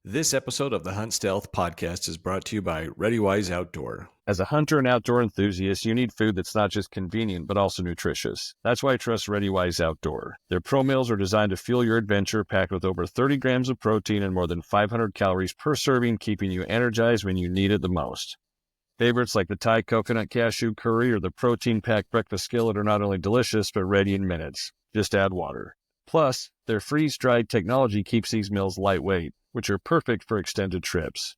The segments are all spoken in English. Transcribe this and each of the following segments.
This episode of the Hunt Stealth podcast is brought to you by ReadyWise Outdoor. As a hunter and outdoor enthusiast, you need food that's not just convenient, but also nutritious. That's why I trust ReadyWise Outdoor. Their Pro Meals are designed to fuel your adventure, packed with over 30 grams of protein and more than 500 calories per serving, keeping you energized when you need it the most. Favorites like the Thai coconut cashew curry or the protein-packed breakfast skillet are not only delicious, but ready in minutes. Just add water. Plus, their freeze-dried technology keeps these meals lightweight, which are perfect for extended trips.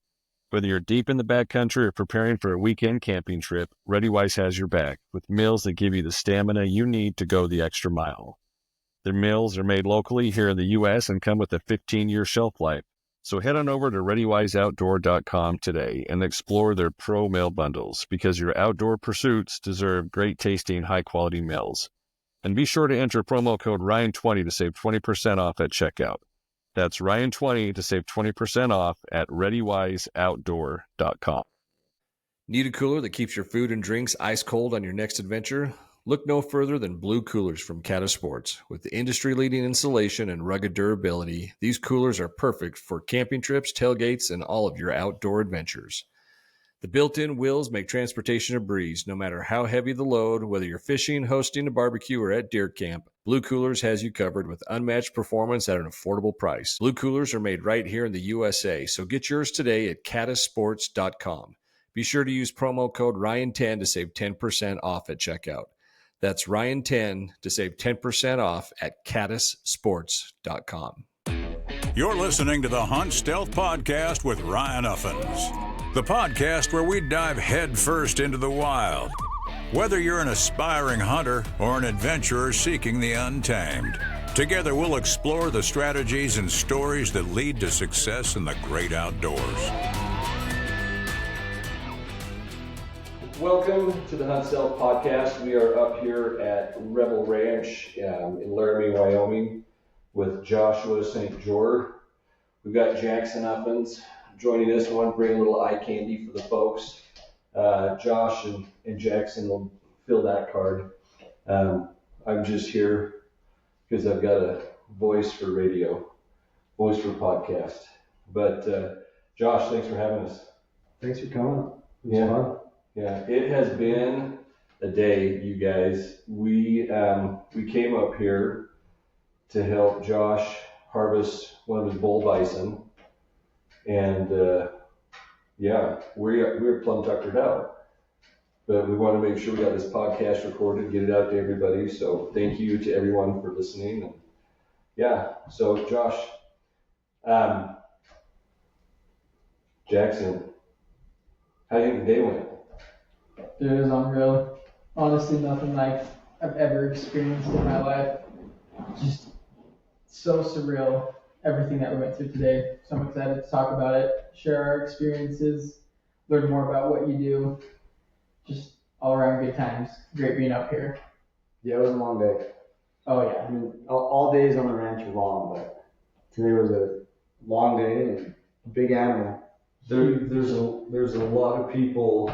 Whether you're deep in the backcountry or preparing for a weekend camping trip, ReadyWise has your back, with meals that give you the stamina you need to go the extra mile. Their meals are made locally here in the U.S. and come with a 15-year shelf life. So head on over to ReadyWiseOutdoor.com today and explore their Pro Meal bundles, because your outdoor pursuits deserve great-tasting, high-quality meals. And be sure to enter promo code Ryan20 to save 20% off at checkout. That's Ryan20 to save 20% off at ReadyWiseOutdoor.com. Need a cooler that keeps your food and drinks ice cold on your next adventure? Look no further than Blue Coolers from Kata Sports. With the industry-leading insulation and rugged durability, these coolers are perfect for camping trips, tailgates, and all of your outdoor adventures. The built-in wheels make transportation a breeze, no matter how heavy the load. Whether you're fishing, hosting a barbecue, or at deer camp, Blue Coolers has you covered with unmatched performance at an affordable price. Blue Coolers are made right here in the USA, so get yours today at katasports.com. Be sure to use promo code Ryan10 to save 10% off at checkout. That's Ryan10 to save 10% off at katasports.com. You're listening to the Hunt Stealth Podcast with Ryan Uffens, the podcast where we dive headfirst into the wild. Whether you're an aspiring hunter or an adventurer seeking the untamed, together we'll explore the strategies and stories that lead to success in the great outdoors. Welcome to the Hunt Stealth Podcast. We are up here at Rebel Ranch in Laramie, Wyoming with Joshua St. Jeor. We've got Jaxon Uffens joining us. I want to bring a little eye candy for the folks. Josh and Jaxon will fill that card. I'm just here because I've got a voice for radio, voice for podcast. But Josh, thanks for having us. Thanks for coming. It was fun. Yeah, it has been a day, you guys. We came up here to help Josh harvest one of his bull bison, and we're plumb tuckered out. But we want to make sure we got this podcast recorded, get it out to everybody. So thank you to everyone for listening. And so Josh, Jaxon, how do you think the day went? Dude, it was unreal. Honestly, nothing like I've ever experienced in my life. Just so surreal, everything that we went through today. So I'm excited to talk about it, share our experiences, learn more about what you do. Just all around good times. Great being up here. Yeah, it was a long day. Oh yeah. I mean, all days on the ranch are long, but today was a long day and a big animal. There's a lot of people,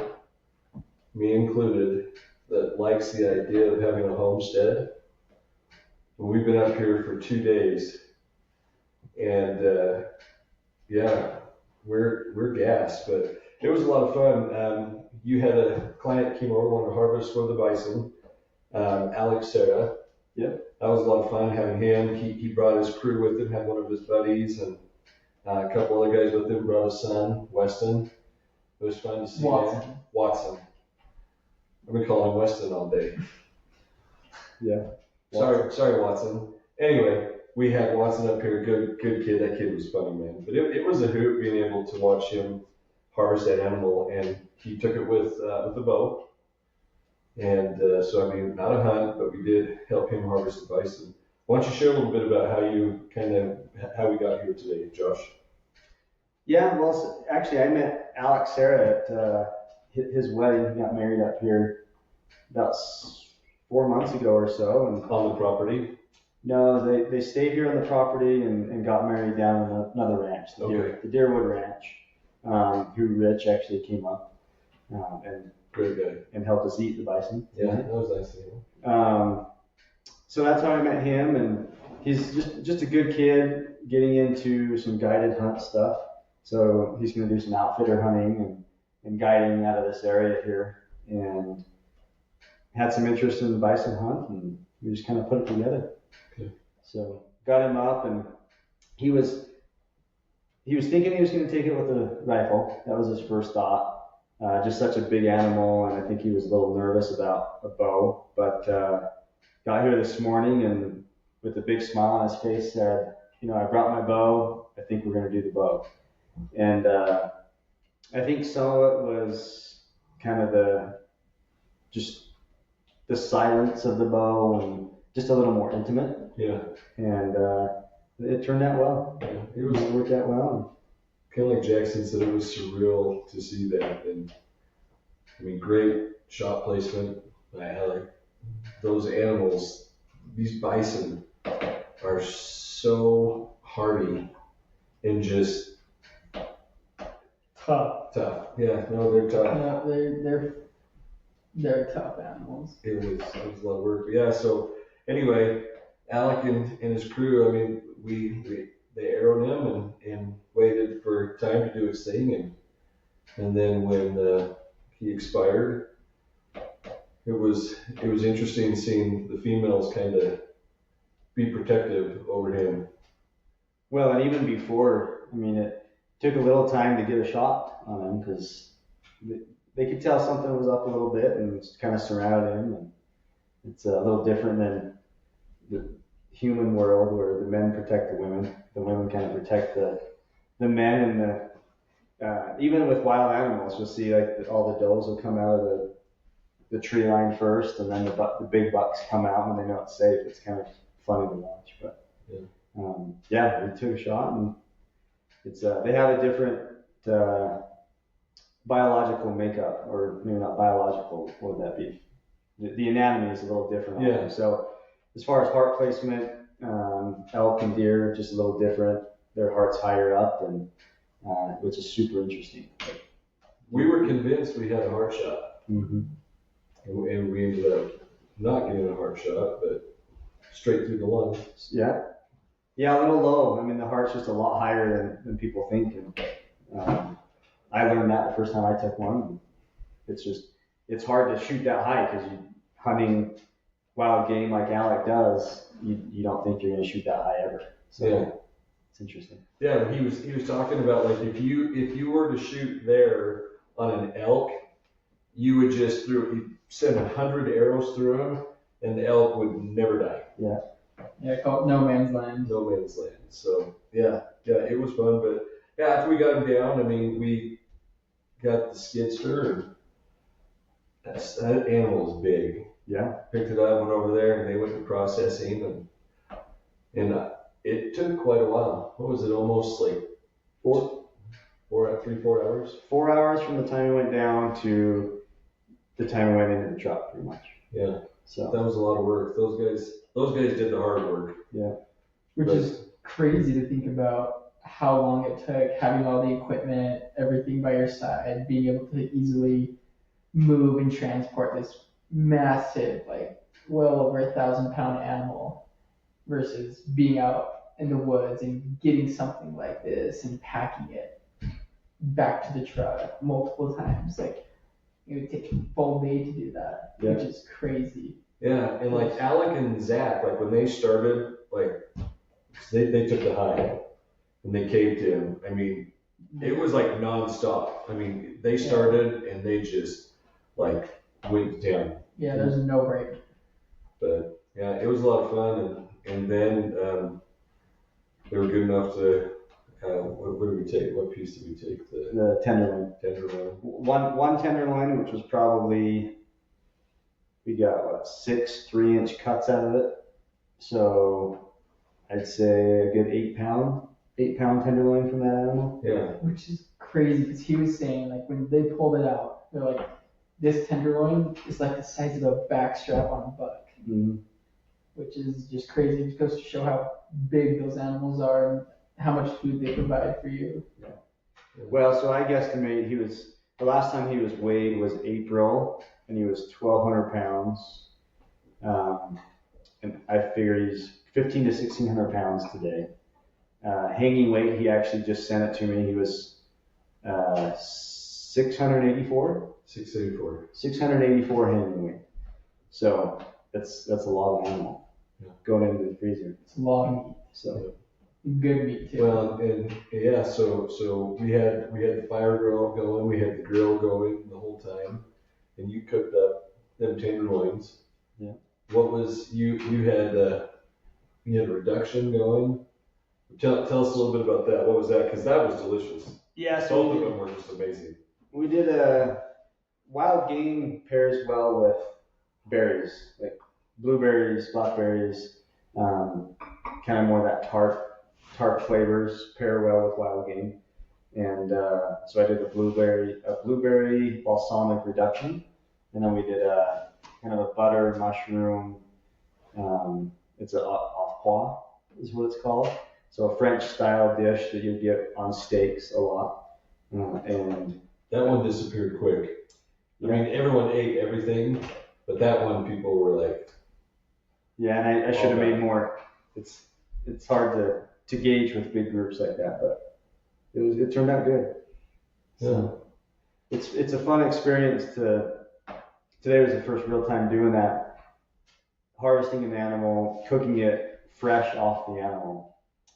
me included, that likes the idea of having a homestead. We've been up here for 2 days, and we're gassed, but it was a lot of fun. You had a client that came over, wanted to harvest one of the bison, Alex Serra. Yep. That was a lot of fun having him. He brought his crew with him, had one of his buddies, and a couple other guys with him, brought his son, Weston. It was fun to see him. Watson. I've been calling him Weston all day. Yeah. Sorry, Watson. Anyway, we had Watson up here, good kid. That kid was funny, man. But it was a hoot being able to watch him harvest that animal, and he took it with the bow. And so, I mean, not a hunt, but we did help him harvest the bison. Why don't you share a little bit about how we got here today, Josh? Yeah, well, actually, I met Alex Serra at his wedding. He got married up here about 4 months ago or so. And on the property? No, they stayed here on the property and got married down on another ranch, the Deerwood Ranch. Who Rich actually came up and great guy, and helped us eat the bison. Yeah, that was nice of him. So that's how I met him, and he's just a good kid getting into some guided hunt stuff. So he's going to do some outfitter hunting and guiding out of this area here, and had some interest in the bison hunt, and we just kind of put it together. Okay. So got him up, and he was thinking he was going to take it with a rifle. That was his first thought. Just such a big animal, and I think he was a little nervous about a bow. But got here this morning, and with a big smile on his face said, I brought my bow. I think we're going to do the bow. And I think some of it was kind of the silence of the bow and just a little more intimate. Yeah. And it turned out well. Yeah. It worked out well. Kind of like Jaxon said, it was surreal to see that. And I mean, great shot placement by Alec. Those animals, these bison, are so hardy and just Tough. Yeah, no, they're tough. Yeah, they're tough animals. It was a lot of work. But yeah, so anyway, Alec and his crew, I mean, they arrowed him and waited for time to do his thing, and then when he expired, it was interesting seeing the females kind of be protective over him. Well, and even before, I mean, it took a little time to get a shot on him because they could tell something was up a little bit and just kind of surrounded him. And it's a little different than the human world where the men protect the women. The women kind of protect the men, and even with wild animals, you'll see like all the does will come out of the tree line first, and then the big bucks come out when they know it's safe. It's kind of funny to watch, but yeah, we took a shot, and it's they have a different biological makeup, or maybe not biological. What would that be? The anatomy is a little different. On them. So as far as heart placement, elk and deer just a little different. Their heart's higher up, and which is super interesting. We were convinced we had a heart shot, mm-hmm. and we ended up not getting a heart shot, but straight through the lungs. Yeah, a little low. I mean, the heart's just a lot higher than people think, and I learned that the first time I took one. It's hard to shoot that high because hunting wild game like Alec does, you don't think you're going to shoot that high ever. So yeah. It's interesting. Yeah, he was talking about like if you were to shoot there on an elk, you would just send 100 arrows through him, and the elk would never die. Yeah. Yeah, called no man's land. No man's land. So yeah, it was fun. But yeah, after we got him down, I mean, we got the skidster, and that animal is big. Yeah. Picked it up, went over there, and they went to processing, and it took quite a while. What was it? Almost like 4 hours? 4 hours from the time we went down to the time we went into the truck, pretty much. Yeah. So that was a lot of work. Those guys did the hard work. Yeah. Which is crazy to think about how long it took, having all the equipment, everything by your side, being able to easily move and transport this massive, like well over 1,000-pound animal versus being out in the woods and getting something like this and packing it back to the truck multiple times. Like it would take a full day to do that, which is crazy. Yeah, and like Alec and Zach, like when they started, like they took the high and they caved in. I mean, it was like nonstop. I mean, they started and they just like went down. Yeah, there's no break. But yeah, it was a lot of fun, and then they were good enough to. What did we take? What piece did we take? The tenderloin. One tenderloin, which was probably, we got 6 3-inch cuts out of it. So I'd say a good 8-pound tenderloin from that animal. Yeah. Which is crazy because he was saying like when they pulled it out, they're like, this tenderloin is like the size of a backstrap on a buck. Mm-hmm. Which is just crazy. It goes to show how big those animals are and how much food they provide for you. Yeah. Well, so I guesstimate the last time he was weighed was April, and he was 1,200 pounds. And I figure he's 1,500 to 1,600 pounds today. Hanging weight, he actually just sent it to me. He was 684. 684 hanging weight. So that's a lot of animal going into the freezer. It's a lot of meat. So good meat too. Well, and yeah, so we had the fire grill going, we had the grill going the whole time, and you cooked up them tenderloins. Yeah. What was you had a reduction going? Tell us a little bit about that. What was that? Because that was delicious. yeah, so Both of them were just amazing. we did wild game pairs well with berries, like blueberries, blackberries, kind of more that tart flavors pair well with wild game. And so I did a blueberry balsamic reduction, and then we did a kind of a butter mushroom. It's a au pois is what it's called. So a French style dish that you get on steaks a lot. And that one disappeared quick. I mean, everyone ate everything, but that one people were like, yeah, and I should have made more. It's hard to gauge with big groups like that, but it turned out good. So it's a fun experience today was the first real time doing that, harvesting an animal, cooking it fresh off the animal.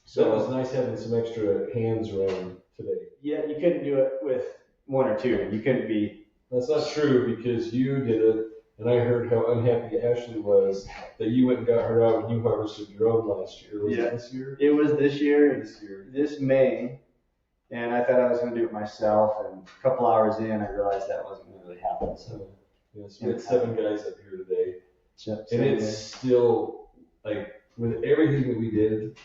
So that was nice having some extra hands around today. Yeah, you couldn't do it with one or two. You couldn't be. That's not true because you did it, and I heard how unhappy Ashley was that you went and got her out and you harvested your own last year. Was it this year? It was this year. This May, and I thought I was going to do it myself. And a couple hours in, I realized that wasn't going to really happen. So yes, we had 7 guys up here today, and it's still like with everything that we did.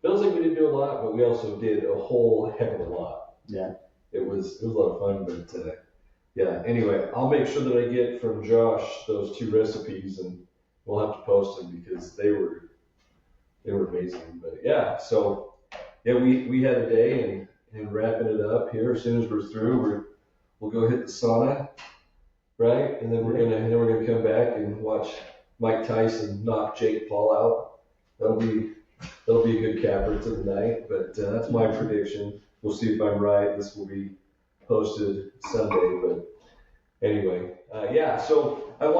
Feels like we didn't do a lot, but we also did a whole heck of a lot. Yeah. It was a lot of fun, but yeah. Anyway, I'll make sure that I get from Josh those 2 recipes, and we'll have to post them because they were amazing. But yeah, so yeah, we had a day and wrapping it up here. As soon as we're through, we'll go hit the sauna, right? And then we're gonna come back and watch Mike Tyson knock Jake Paul out. That'll be a good capper to the night, but that's my prediction. We'll see if I'm right. This will be posted Sunday, but anyway, yeah. So so we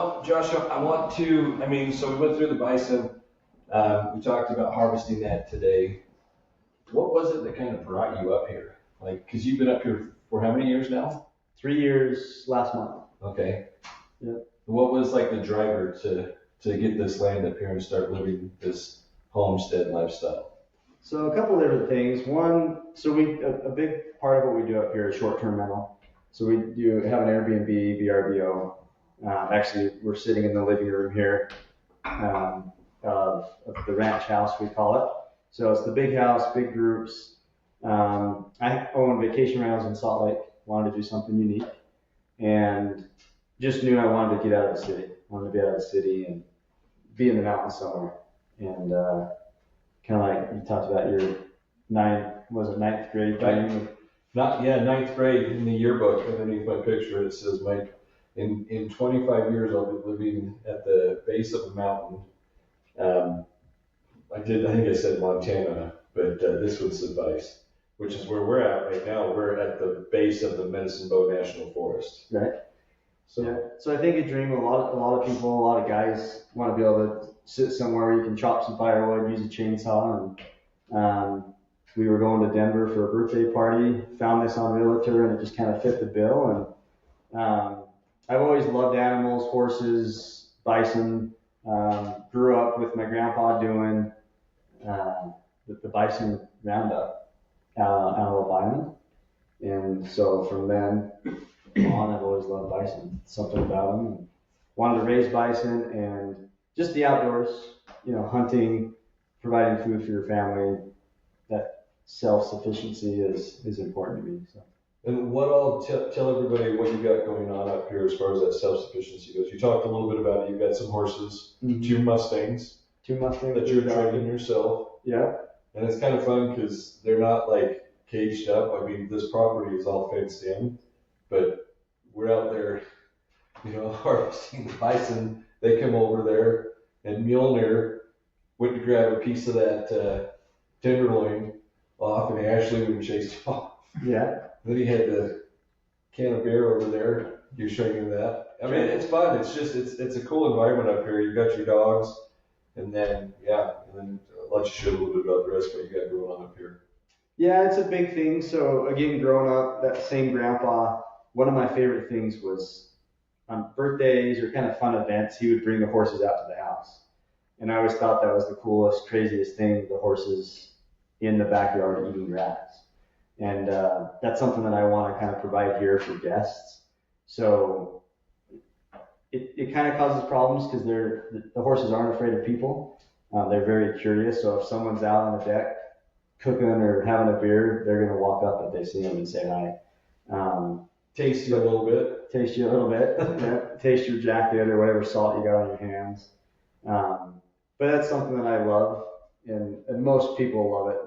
went through the bison. We talked about harvesting that today. What was it that kind of brought you up here? Like, because you've been up here for how many years now? 3 years last month. Okay. Yeah. What was like the driver to get this land up here and start living this homestead lifestyle? So a couple different things. One, a big part of what we do up here is short-term rental. So we do have an Airbnb, VRBO. Actually, we're sitting in the living room here of the ranch house, we call it. So it's the big house, big groups. I own vacation rentals in Salt Lake. Wanted to do something unique, and just knew I wanted to get out of the city. I wanted to be out of the city and be in the mountains somewhere. And kind of like you talked about your ninth grade dream? Ninth grade in the yearbook underneath my picture it says, Mike, in 25 years I'll be living at the base of a mountain. I think I said Montana, but this would suffice, which is where we're at right now. We're at the base of the Medicine Bow National Forest. Right. So, yeah. So I think a dream, a lot of people, a lot of guys want to be able to sit somewhere where you can chop some firewood, use a chainsaw. And we were going to Denver for a birthday party, found this on Realtor, and it just kind of fit the bill. And I've always loved animals, horses, bison. Grew up with my grandpa doing the bison roundup Antelope Island. And so from then on, I've always loved bison. Something about them. And wanted to raise bison and just the outdoors, hunting, providing food for your family. That self-sufficiency is important to me. So. And what all, tell everybody what you got going on up here as far as that self-sufficiency goes. You talked a little bit about it. You've got some horses, 2 Mustangs. 2 Mustangs. That you're training yourself. Yeah. And it's kind of fun because they're not like caged up. I mean, this property is all fenced in, but we're out there, harvesting the bison. They come over there, and Mjolnir went to grab a piece of that tenderloin off, and Ashley would chase him off. Yeah. Then he had the can of beer over there. You're showing him that. I mean, it's fun. It's just, it's a cool environment up here. You've got your dogs, and then I'll let you share a little bit about the rest of what you got going on up here. Yeah, it's a big thing. So again, growing up, that same grandpa, one of my favorite things was on birthdays or kind of fun events, he would bring the horses out to the house. And I always thought that was the coolest, craziest thing, the horses in the backyard eating grass. And that's something that I want to kind of provide here for guests. So it kind of causes problems because the horses aren't afraid of people. They're very curious. So if someone's out on the deck cooking or having a beer, they're going to walk up if they see them and say hi. Taste you a little bit. Taste you a little bit. Yeah. Taste your jacket or whatever salt you got on your hands. But that's something that I love, and most people love it.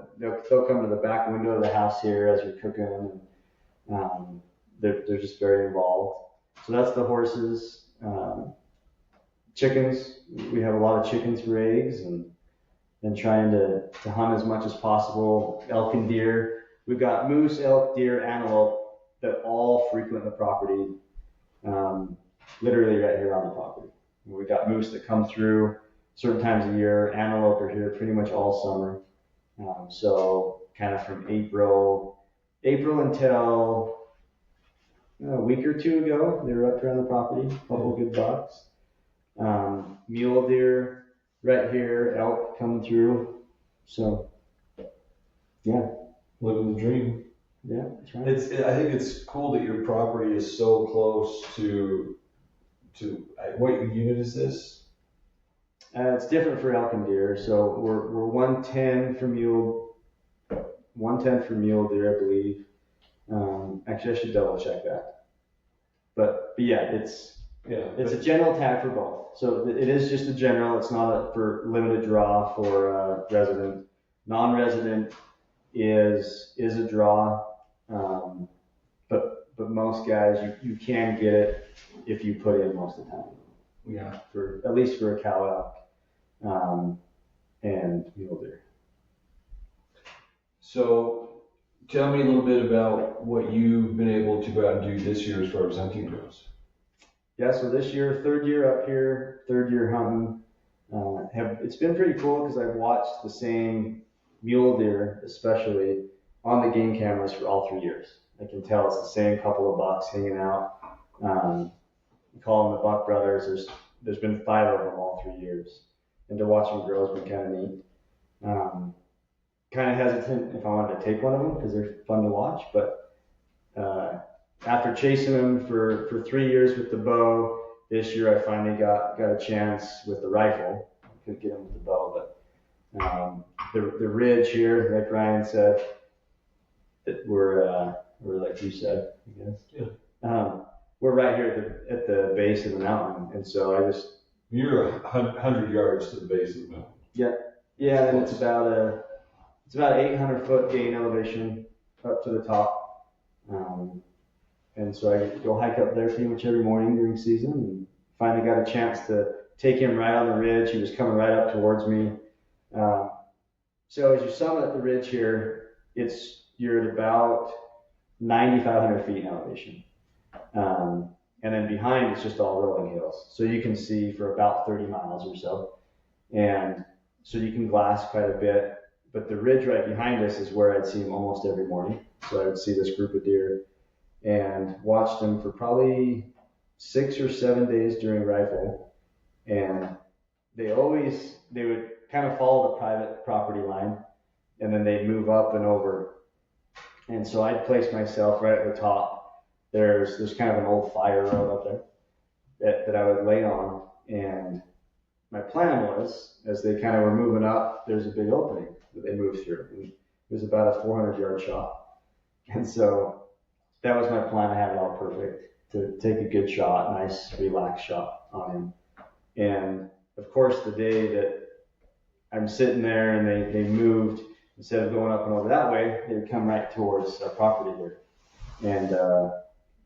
They'll come to the back window of the house here as you're cooking, and they're just very involved. So that's the horses. Chickens, we have a lot of chickens for eggs, and trying to hunt as much as possible. Elk and deer. We've got moose, elk, deer, antelope that all frequent the property, literally right here on the property. We've got moose that come through certain times of year. Antelope are here pretty much all summer. So kind of from April until a week or two ago, they were up here on the property, a couple good bucks. Mule deer right here, elk coming through. So, yeah. Living the dream. Yeah, that's right. I think it's cool that your property is so close to what unit is this? It's different for elk and deer. So we're 110 for mule deer, I believe. Actually, I should double check that. But yeah, it's a general tag for both. So it is just a general. It's not for limited draw for resident. Non-resident is a draw. But most guys, you can get it if you put in most of the time. Yeah. At least for a cow elk, and mule deer. So tell me a little bit about what you've been able to go out and do this year as far as hunting goes. Yeah, so this year, third year up here, third year hunting. It's been pretty cool because I've watched the same mule deer, especially on the game cameras for all 3 years. I can tell it's the same couple of bucks hanging out. We call them the Buck Brothers. There's been 5 of them all 3 years. And to watch them grow has been kind of neat. Kind of hesitant if I wanted to take one of them because they're fun to watch. But after chasing them for 3 years with the bow, this year I finally got a chance with the rifle. I couldn't get them with the bow, but the ridge here, like Ryan said, that we're like you said, I guess. Yeah. We're right here at the base of the mountain, and so You're 100 yards to the base of the mountain. Yeah, and it's about 800-foot gain elevation up to the top, and so I go hike up there pretty much every morning during season, and finally got a chance to take him right on the ridge. He was coming right up towards me. So as you summit the ridge here, you're at about 9,500 feet in elevation. And then behind it's just all rolling hills. So you can see for about 30 miles or so. And so you can glass quite a bit. But the ridge right behind us is where I'd see them almost every morning. So I would see this group of deer and watch them for probably 6 or 7 days during rifle. And they would kind of follow the private property line, and then they'd move up and over. And so I'd place myself right at the top. There's kind of an old fire road up there that I would lay on. And my plan was, as they kind of were moving up, there's a big opening that they moved through. And it was about a 400-yard shot. And so that was my plan. I had it all perfect to take a good shot, nice, relaxed shot on him. And of course, the day that I'm sitting there and they moved, instead of going up and over that way, they would come right towards our property here. And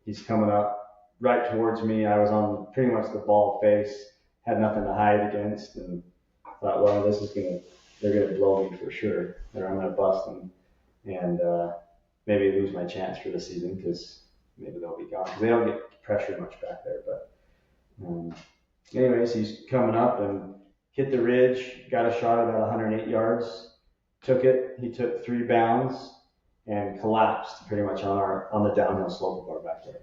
he's coming up right towards me. I was on pretty much the bald face, had nothing to hide against, and thought, well, this is they're going to blow me for sure, or I'm going to bust them, and maybe lose my chance for the season because maybe they'll be gone because they don't get pressure much back there. But anyways, he's coming up and hit the ridge, got a shot at about 108 yards, took it. He took 3 bounds and collapsed pretty much on the downhill slope of our back there.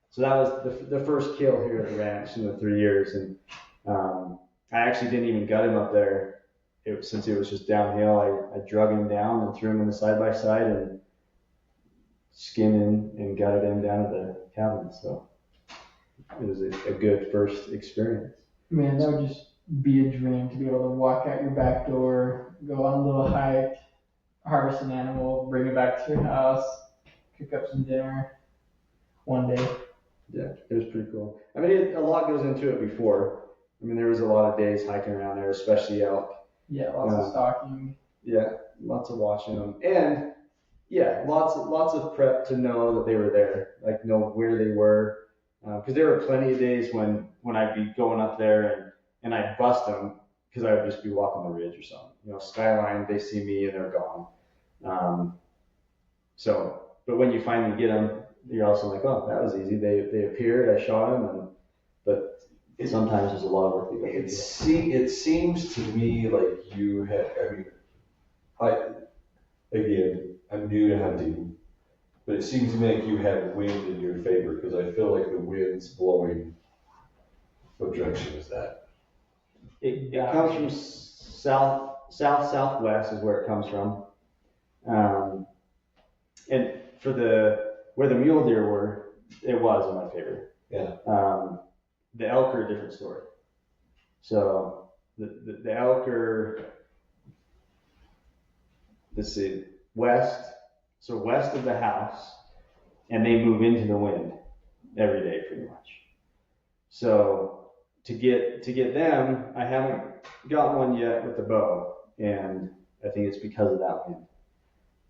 So that was the first kill here at the ranch in the 3 years, and I actually didn't even gut him up there. Since it was just downhill, I drug him down and threw him in the side by side and skinned him and gutted him down at the cabin. So it was a good first experience. Man, that would just be a dream to be able to walk out your back door, go on a little hike, harvest an animal, bring it back to your house, cook up some dinner one day. Yeah, it was pretty cool. I mean, a lot goes into it before. I mean, there was a lot of days hiking around there, especially elk. Yeah, lots of stalking. Yeah, lots of watching them, and yeah, lots of prep to know that they were there, like know where they were, because there were plenty of days when I'd be going up there and I'd bust them because I would just be walking the ridge or something. Skyline, they see me and they're gone. But when you finally get them, you're also like, oh, that was easy. They appeared, I shot them, but sometimes there's a lot of work to go into. It seems to me like you had. I'm new to hunting, but it seems to me like you have wind in your favor because I feel like the wind's blowing. What direction is that? It comes from southwest is where it comes from, and for where the mule deer were, it was in my favor. Yeah. The elk are a different story. So the elk are, let's see, west of the house, and they move into the wind every day pretty much. So to get them, I haven't got one yet with the bow, and I think it's because of that wind.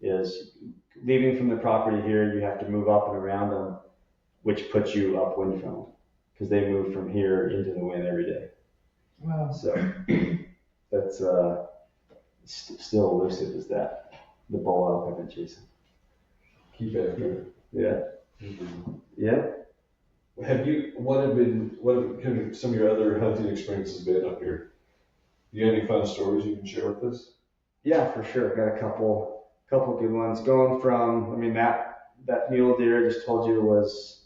Is leaving from the property here, you have to move up and around them, which puts you upwind from them. Because they move from here into the wind every day. Wow. So that's still elusive as that. The bull elk I've been chasing. Keep after it. Yeah. Mm-hmm. Yeah. What have kind of some of your other hunting experiences been up here? Do you have any fun stories you can share with us? Yeah, for sure. Got a couple good ones. Going from, I mean, that mule deer I just told you was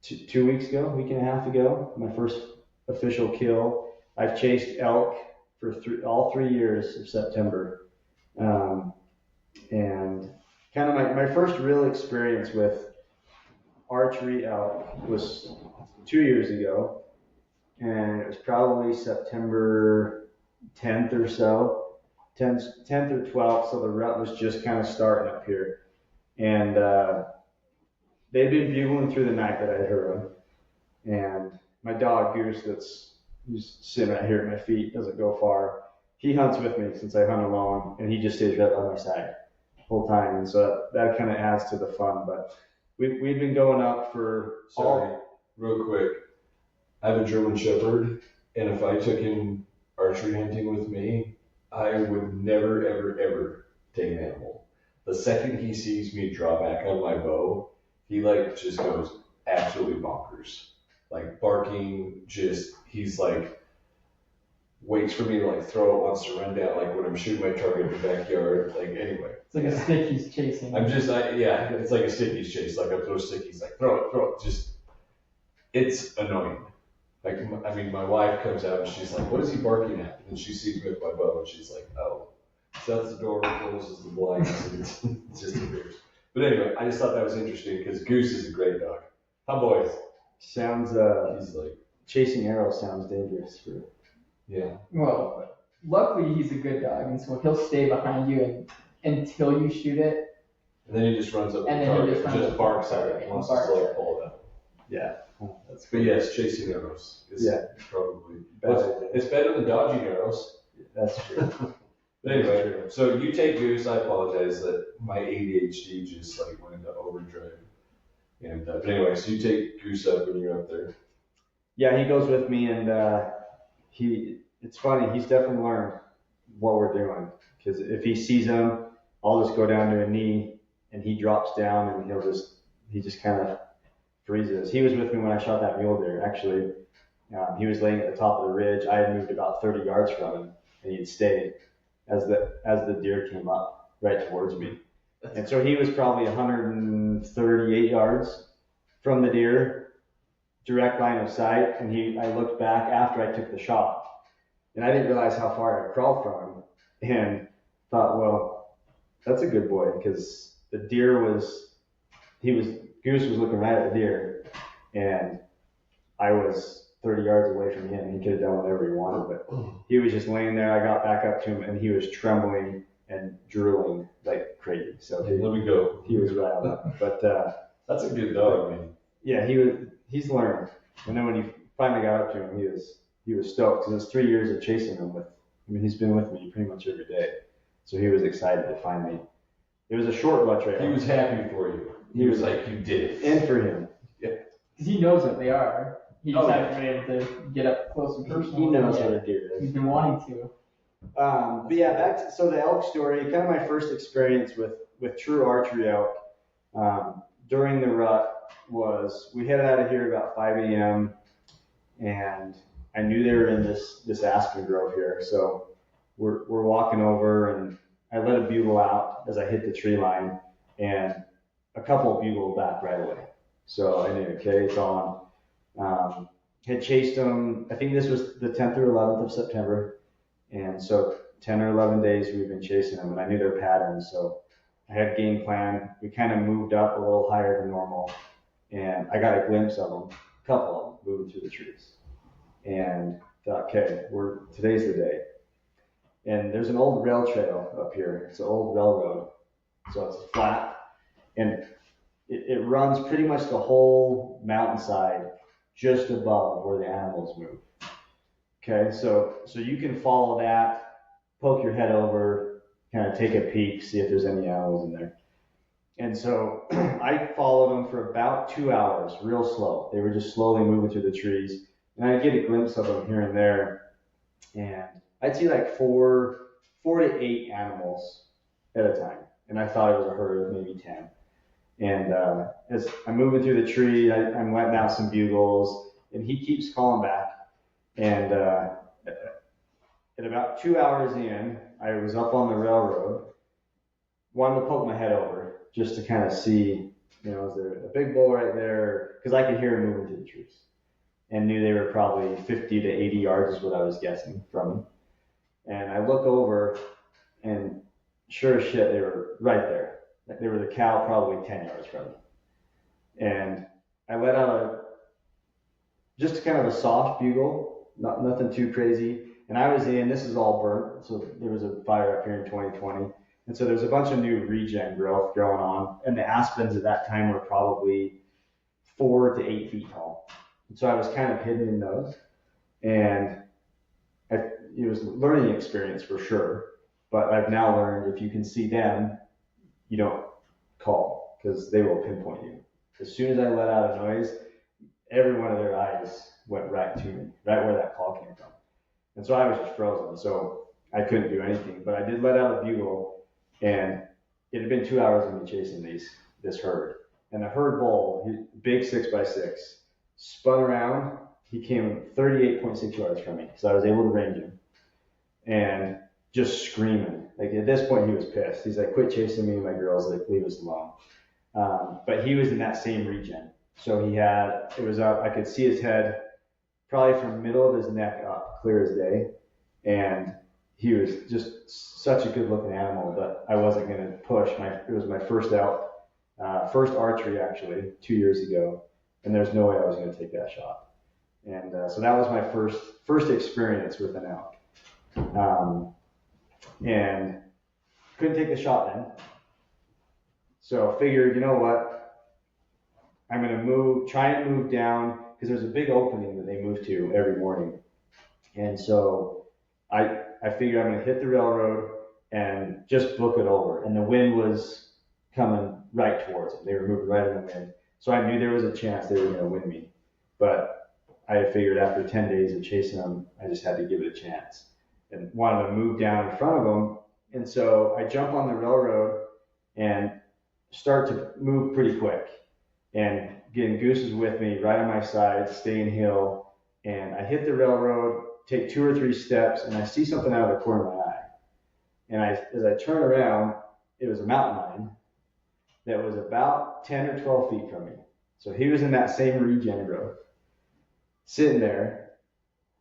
2 weeks ago, week and a half ago, my first official kill. I've chased elk for all 3 years of September. And kind of my first real experience with archery elk was 2 years ago. And it was probably September 10th or so, 10th or 12th. So the rut was just kind of starting up here. And they'd been bugling through the night that I had heard them. And my dog, Goose, who's sitting right here at my feet, doesn't go far. He hunts with me since I hunt alone, and he just stays right by my side the whole time. And so that kind of adds to the fun. But we've been going up for real quick. I have a German Shepherd, and if I took him archery hunting with me, I would never, ever, ever take an animal. The second he sees me draw back on my bow, he just goes absolutely bonkers. Like barking, he's like, waits for me to throw it, wants to run down, when I'm shooting my target in the backyard, anyway. It's like a stick he's chasing. It's like a stick he's chasing. I throw a stick, he's like, throw it. It's annoying. My wife comes out and she's like, what is he barking at? And then she sees me with my bow and she's like, oh. Shuts the door, closes the blinds, and it just appears. But anyway, I just thought that was interesting because Goose is a great dog. Huh, boys? Sounds, he's chasing arrows sounds dangerous for. Yeah. Well, luckily he's a good dog, and so he'll stay behind you until you shoot it. And then he just runs up and the then target, he just barks at it, wants to pull it out. Yeah. But yes, chasing arrows is probably it's better than dodging arrows. That's true. But anyway, so you take Goose. I apologize that my ADHD just went into overdrive. And but anyway, so you take Goose up when you're up there. Yeah, he goes with me, and it's funny. He's definitely learned what we're doing. Because if he sees him, I'll just go down to a knee and he drops down and he just kind of freezes. He was with me when I shot that mule deer. Actually, he was laying at the top of the ridge. I had moved about 30 yards from him, and he had stayed as the deer came up right towards me. And so he was probably 138 yards from the deer, direct line of sight. And I looked back after I took the shot, and I didn't realize how far I crawled from him, and thought, well, that's a good boy, because the deer Goose was looking right at the deer, and I was 30 yards away from him. He could have done whatever he wanted, but he was just laying there. I got back up to him, and he was trembling and drooling like crazy. So let me go. He was riled up. But that's a good dog, man. Yeah, he's learned. And then when he finally got up to him, he was stoked, because it was 3 years of chasing him he's been with me pretty much every day. So he was excited to finally. It was a short butt trail. He was happy for you. He was like, you did it. And for him. Yeah. Because he knows what they are. He just hasn't been able to get up close and personal. He knows what a deer is. He's been wanting to. But yeah, so the elk story, kind of my first experience with true archery elk during the rut was, we headed out of here about 5 a.m. and I knew they were in this aspen grove here. So we're walking over, and I let a bugle out as I hit the tree line, and a couple bugled back right away. So I knew, okay, it's on. Had chased them, I think this was the 10th or 11th of September. And so 10 or 11 days we've been chasing them, and I knew their patterns. So I had a game plan. We kind of moved up a little higher than normal, and I got a glimpse of them, a couple of them moving through the trees. And thought, okay, today's the day. And there's an old rail trail up here. It's an old railroad. So it's flat, and it runs pretty much the whole mountainside just above where the animals move. Okay, so you can follow that, poke your head over, kind of take a peek, see if there's any animals in there. And so I followed them for about 2 hours, real slow. They were just slowly moving through the trees, and I'd get a glimpse of them here and there, and I'd see like four to eight animals at a time, and I thought it was a herd of maybe 10. And as I'm moving through the tree, I'm letting out some bugles, and he keeps calling back. And at about 2 hours in, I was up on the railroad, wanted to poke my head over just to kind of see, is there a big bull right there? Because I could hear him moving through the trees, and knew they were probably 50 to 80 yards is what I was guessing from him. And I look over, and sure as shit, they were right there. They were the cow probably 10 yards from me. And I let out just kind of a soft bugle, nothing too crazy. And I was this is all burnt. So there was a fire up here in 2020. And so there's a bunch of new regen growth growing on. And the aspens at that time were probably 4 to 8 feet tall. And so I was kind of hidden in those. And it was a learning experience for sure. But I've now learned if you can see them, you don't call, because they will pinpoint you. As soon as I let out a noise, every one of their eyes went right to me, right where that call came from. And so I was just frozen, so I couldn't do anything. But I did let out a bugle, and it had been 2 hours of me chasing this herd. And the herd bull, big 6x6, spun around. He came 38.6 yards from me, so I was able to range him. And just screaming. Like at this point, he was pissed. He's like, quit chasing me and my girls, like leave us alone. But he was in that same region. So it was up, I could see his head probably from the middle of his neck up, clear as day. And he was just such a good looking animal, but I wasn't going to push. It was my first elk, first archery actually, 2 years ago. And there's no way I was going to take that shot. And so that was my first experience with an elk. And couldn't take the shot then. So figured, you know what? I'm going to try and move down, because there's a big opening that they move to every morning. And so I figured I'm going to hit the railroad and just book it over. And the wind was coming right towards them. They were moving right in the wind. So I knew there was a chance they were going to win me. But I figured after 10 days of chasing them, I just had to give it a chance. and wanted to move down in front of them. And so I jump on the railroad and start to move pretty quick. And again, Goose is with me, right on my side, staying hill. And I hit the railroad, take 2 or 3 steps, and I see something out of the corner of my eye. And as I turn around, it was a mountain lion that was about 10 or 12 feet from me. So he was in that same regen growth, sitting there,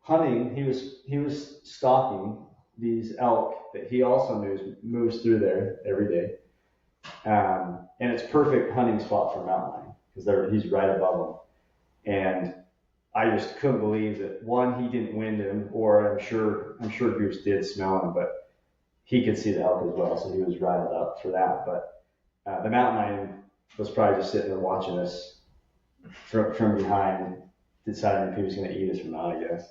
hunting. He was stalking these elk that he also moves through there every day. And it's perfect hunting spot for mountain lion because he's right above them. And I just couldn't believe that, one, he didn't wind him, or I'm sure Goose did smell him, but he could see the elk as well, so he was riled up for that. But the mountain lion was probably just sitting there watching us from behind, deciding if he was going to eat us or not, I guess.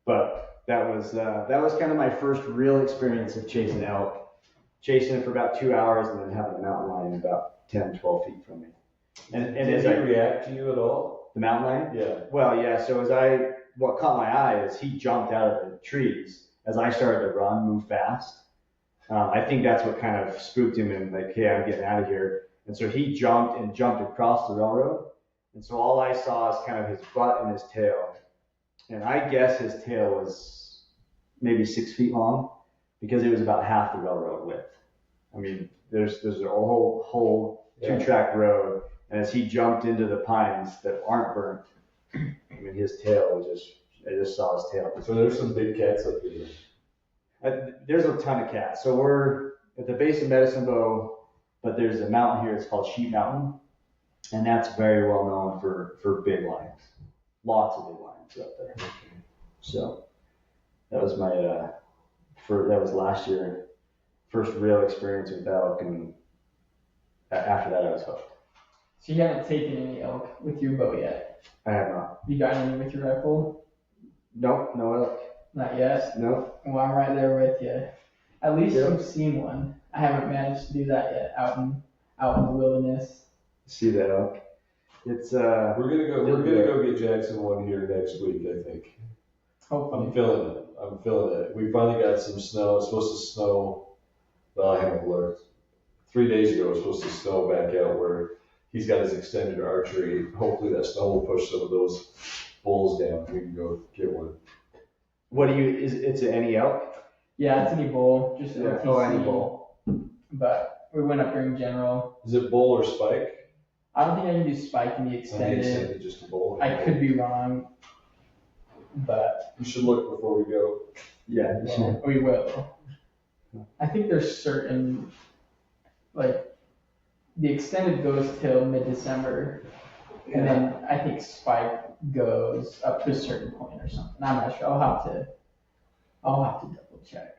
But that was kind of my first real experience of chasing elk, chasing it for about 2 hours, and then having a mountain lion about 10, 12 feet from me. And did he react to you at all? The mountain lion? Yeah. Well, yeah. So what caught my eye is he jumped out of the trees as I started to run, move fast. I think that's what kind of spooked him and like, hey, I'm getting out of here. And so he jumped across the railroad. And so all I saw is kind of his butt and his tail. And I guess his tail was maybe 6 feet long because it was about half the railroad width. I mean, there's a whole 2-track road. And as he jumped into the pines that aren't burnt, I mean, his tail was I just saw his tail. So there's some big cats up here. There's a ton of cats. So we're at the base of Medicine Bow, but there's a mountain here. It's called Sheep Mountain, and that's very well known for big lions. Lots of big lions up there. So that was that was last year, first real experience with elk, and after that I was hooked. So you haven't taken any elk with your bow yet? I have not. You got any with your rifle? Nope, no elk. Not yet? Nope. Well, I'm right there with you. At least you've seen one. I haven't managed to do that yet out in the wilderness. See the elk. It's we're gonna go get Jackson one here next week, I think. Hopefully. I'm feeling it. We finally got some snow. It's supposed to snow. Well, I haven't looked. 3 days ago, it was supposed to snow back out where he's got his extended archery. Hopefully that snow will push some of those bulls down. We can go get one. It's an any elk? Yeah, it's any bull, just Yeah. OTC. Oh, any bull. But we went up during general. Is it bull or spike? I don't think I can do spike in the extended. Just a bull. I could be wrong, but You should look before we go. Yeah. we will. I think there's certain, like, the extended goes till mid-December, and then I think spike goes up to a certain point or something. I'm not sure. I'll have to double check.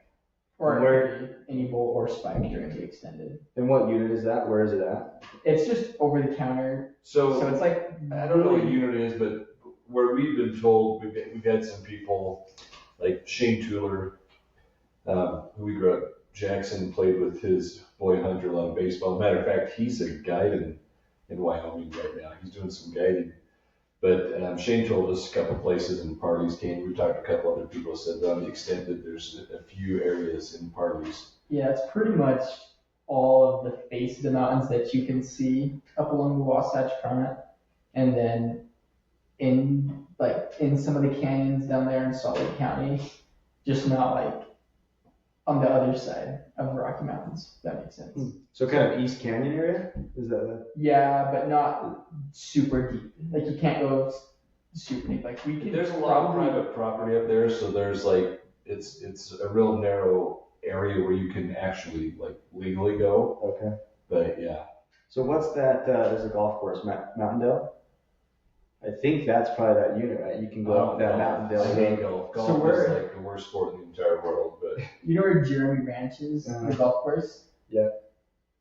Or where any bull or spike during the extended. And what unit is that? Where is it at? It's just over the counter. So it's like, I don't know what unit it is, but where we've been told, we've had some people like Shane Tueller, who we grew up. Jackson played with his boy Hunter a lot of baseball. Matter of fact, he's a guide in Wyoming right now. He's doing some guiding. But Shane told us a couple places and parties came. We talked to a couple other people said that on the extended, there's a few areas in parties. Yeah, it's pretty much all of the face of the mountains that you can see up along the Wasatch Front, and then in some of the canyons down there in Salt Lake County, just not like on the other side of the Rocky Mountains. If that makes sense. So kind of East Canyon area? Is that the? Yeah, but not super deep. Like you can't go super deep. Like we can. There's a lot of private property up there, so there's like it's a real narrow area where you can actually like legally go. Okay. But yeah. So what's that? There's a golf course, Mountaindale. I think that's probably that unit, right? You can go up that Mountaindale. Golf is like the worst sport in the entire world, but you know where Jeremy Ranch is, the golf course? Yeah.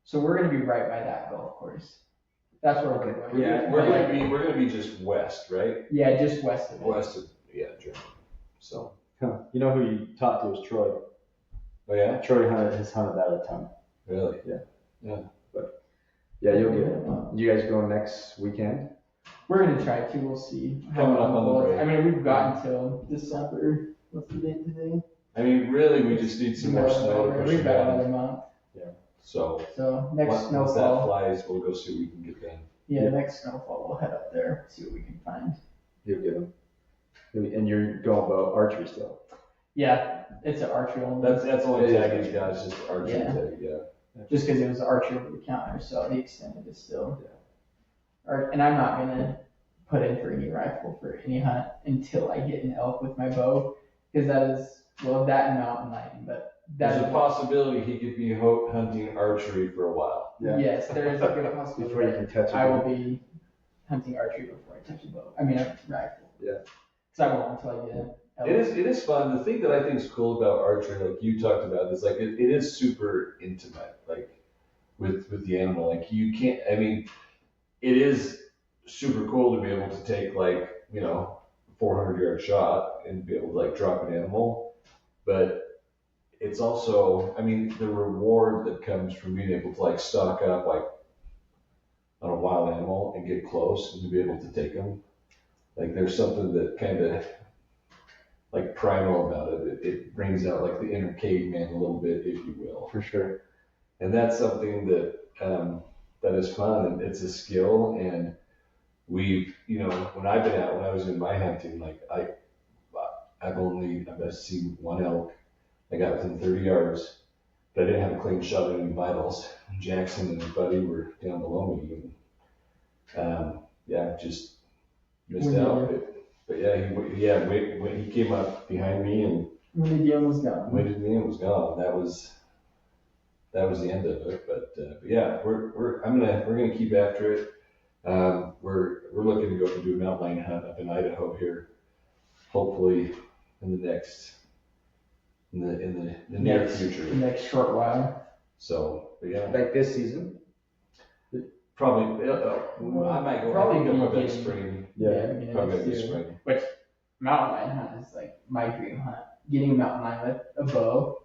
So we're gonna be right by that golf course. That's where we're going. Yeah. We're gonna be just west, right? Yeah, just west of it. West of Germany. So. Huh. You know who you talked to was Troy. Oh yeah. Troy has hunted that a ton. Really? Yeah. Yeah. But yeah, you'll get it. You guys going next weekend? We're gonna try to. We'll see. Coming up on the break. I mean, we've got until December. What's the date today? I mean, really, we just need some more snow to push We've it got down. another month. So Next once that snowfall. flies, we'll go see what we can get done. Yeah, next snowfall we'll head up there, see what we can find. You'll get them. And you're going about archery still. Yeah, it's an archery only. That's the only tag he's got, is just archery tag, Just because it was archery over the counter, so the extended is still. And I'm not gonna put in for any rifle for any hunt until I get an elk with my bow, because that is that and mountain lighting, but There's a possibility he could be hunting archery for a while. Yeah. Yes, there is a good possibility. Before you can touch it. I will be hunting archery before I touch a bow. I mean a rifle. Yeah. Because I won't until I get an elk. It is fun. The thing that I think is cool about archery, like you talked about, is like it is super intimate, like with the animal. Like you can't. I mean, it is super cool to be able to take 400-yard shot and be able to like drop an animal, but it's also, I mean, the reward that comes from being able to like stock up like on a wild animal and get close and to be able to take them. Like there's something that kind of like primal about it. It brings out like the inner caveman a little bit, if you will. For sure. And that's something that that is fun, and it's a skill. And we've, when I've been out, when I was in my hunting, like I've seen one elk. I got within 30 yards, but I didn't have a clean shot at any vitals. Jaxon and his buddy were down below me, and just missed out. But he came up behind me and Winded me and was gone. That was the end of it. But yeah, we're gonna keep after it. We're looking to go and do a mountain lion hunt up in Idaho here, hopefully in the near future. The next short while. So, but yeah, Like this season? probably I might go. I think I'll go next spring. Beginning Probably next this year. spring. Which mountain lion hunt is like my dream hunt. Getting a mountain lion with a bow,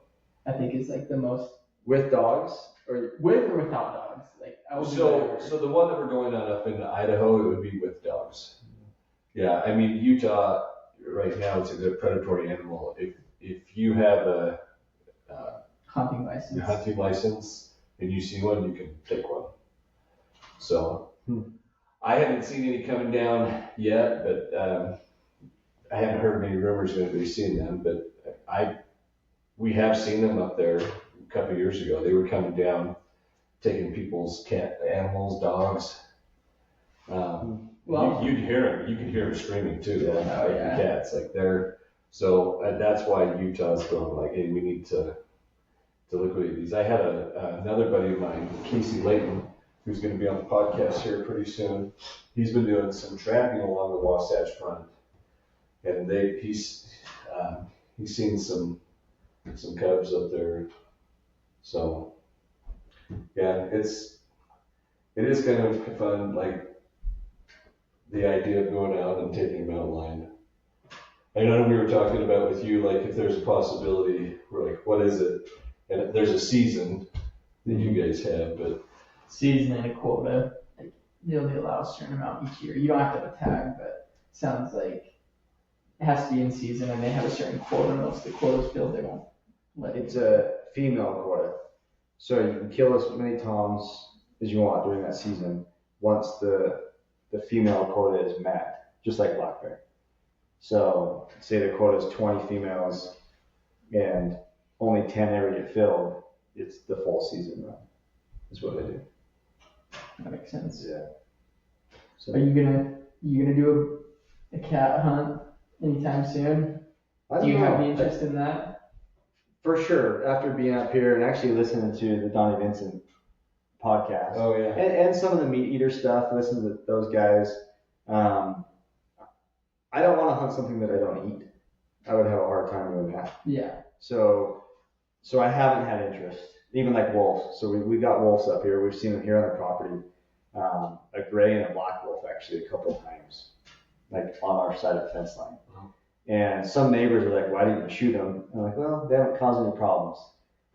I think is like the most. With dogs? Or With or without dogs? Like I will do So whatever. the one that we're going on up in Idaho, it would be with dogs. Yeah, I mean Utah right now it's a good predatory animal. If you have a hunting license. hunting license and you see one, you can take one. So I haven't seen any coming down yet, but I haven't heard many rumors of anybody seeing them. But we have seen them up there a couple of years ago. They were coming down, taking people's animals, dogs. You'd hear them. You could hear them screaming too, like the cats. Like so that's why Utah's going like, hey, we need to liquidate these. I had another buddy of mine, Casey Layton, who's going to be on the podcast here pretty soon. He's been doing some trapping along the Wasatch Front, and he's seen some cubs up there. So yeah, it is kind of fun, like the idea of going out and taking a mountain lion. I know we were talking about with you, like if there's a possibility, we're like, what is it? And there's a season that you guys have, but Season and a quota. Like they only allow a certain amount each year. You don't have to have a tag, but it sounds like it has to be in season, and they have a certain quota. And once the quota's filled, they won't let it. it's a female quota. So you can kill as many toms as you want during that season once the female quota is met, just like black bear. So say the quota is 20 females and only 10 ever get filled, it's the full season run, is what they do. That makes sense. Yeah. So Are you gonna do a cat hunt anytime soon? Do you have any interest in that? For sure. After being up here and actually listening to the Donnie Vincent podcast, oh yeah, and some of the meat eater stuff, listen to those guys. I don't want to hunt something that I don't eat. I would have a hard time doing that. Yeah. So I haven't had interest, even like wolves. So we got wolves up here. We've seen them here on the property. A gray and a black wolf actually a couple of times, like on our side of the fence line. And some neighbors are like, why didn't you shoot them? And I'm like, well, they haven't caused any problems.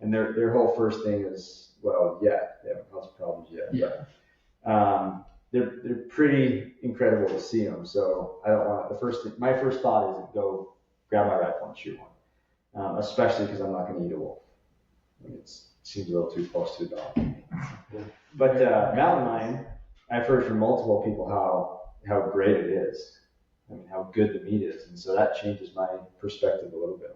And their whole first thing is, well, yeah, they haven't caused problems yet. Yeah. But, they're pretty incredible to see them. So I don't want my first thought is go grab my rifle and shoot one. especially because I'm not going to eat a wolf. I mean, it seems a little too close to a dog. But mountain lion, I've heard from multiple people how great it is. I mean, how good the meat is, and so that changes my perspective a little bit